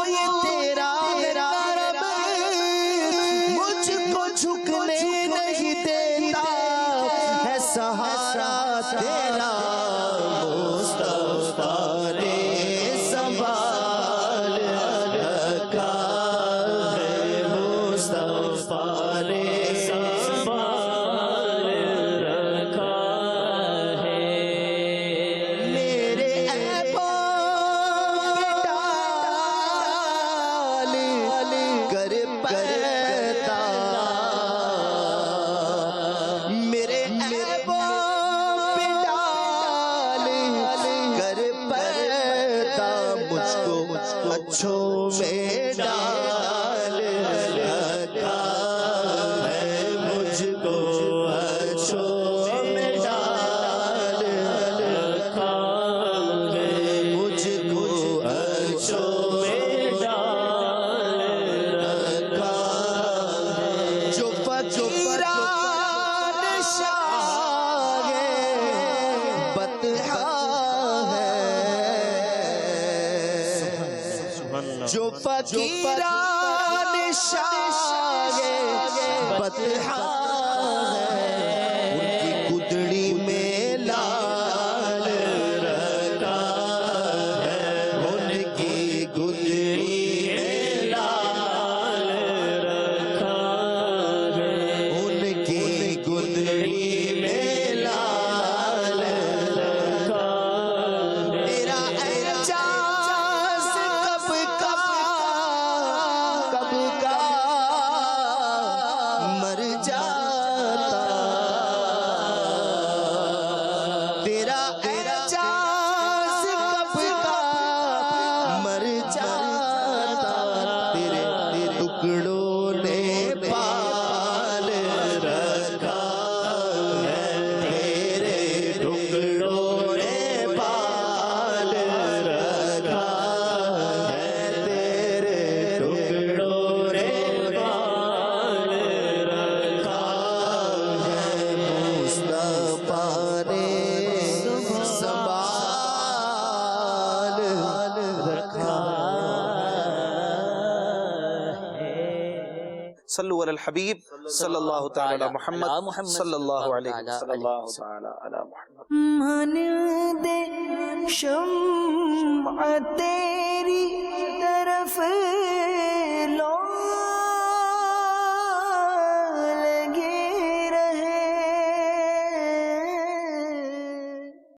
یہ تیرا کرم مجھ کو جھکنے نہیں دیتا ہے سہارا تیرا مصطفیٰ نے سنبھال رکھا ہے مصطفیٰ نے سنبھال رکھا ہے میرے عیبوں پہ ڈال کر پردہ میرے عیبوں پہ ڈال کر پردہ مجھ کو اچھوں میں ڈال رکھا ہے مجھ کو اچھوں میں ڈال رکھا ہے مجھ کو اچھوں میں ڈال رکھا ہے جو فقیران شاہ بطحا ہے جو فقیران شاہ بطحا ہے ان کی گدڑی میں لال رکھا ہے ان کی گدڑی میں لال رکھا ہے ان کی گدڑی میں لال رکھا ہے تیرا اعجاز کب کا مر جاتا تیرا اعجاز کب کا مر جاتا تیرے ٹکڑوں نے پال رکھا ہے تیرے ٹکڑوں نے پال رکھا ہے تیرے ٹکڑوں نے پال رکھا ہے مصطفیٰ نے سنبھال رکھا صلو علی الحبیب صلی اللہ تعالی علی محمد صلی اللہ علیہ وسلم مانند شمع تیرے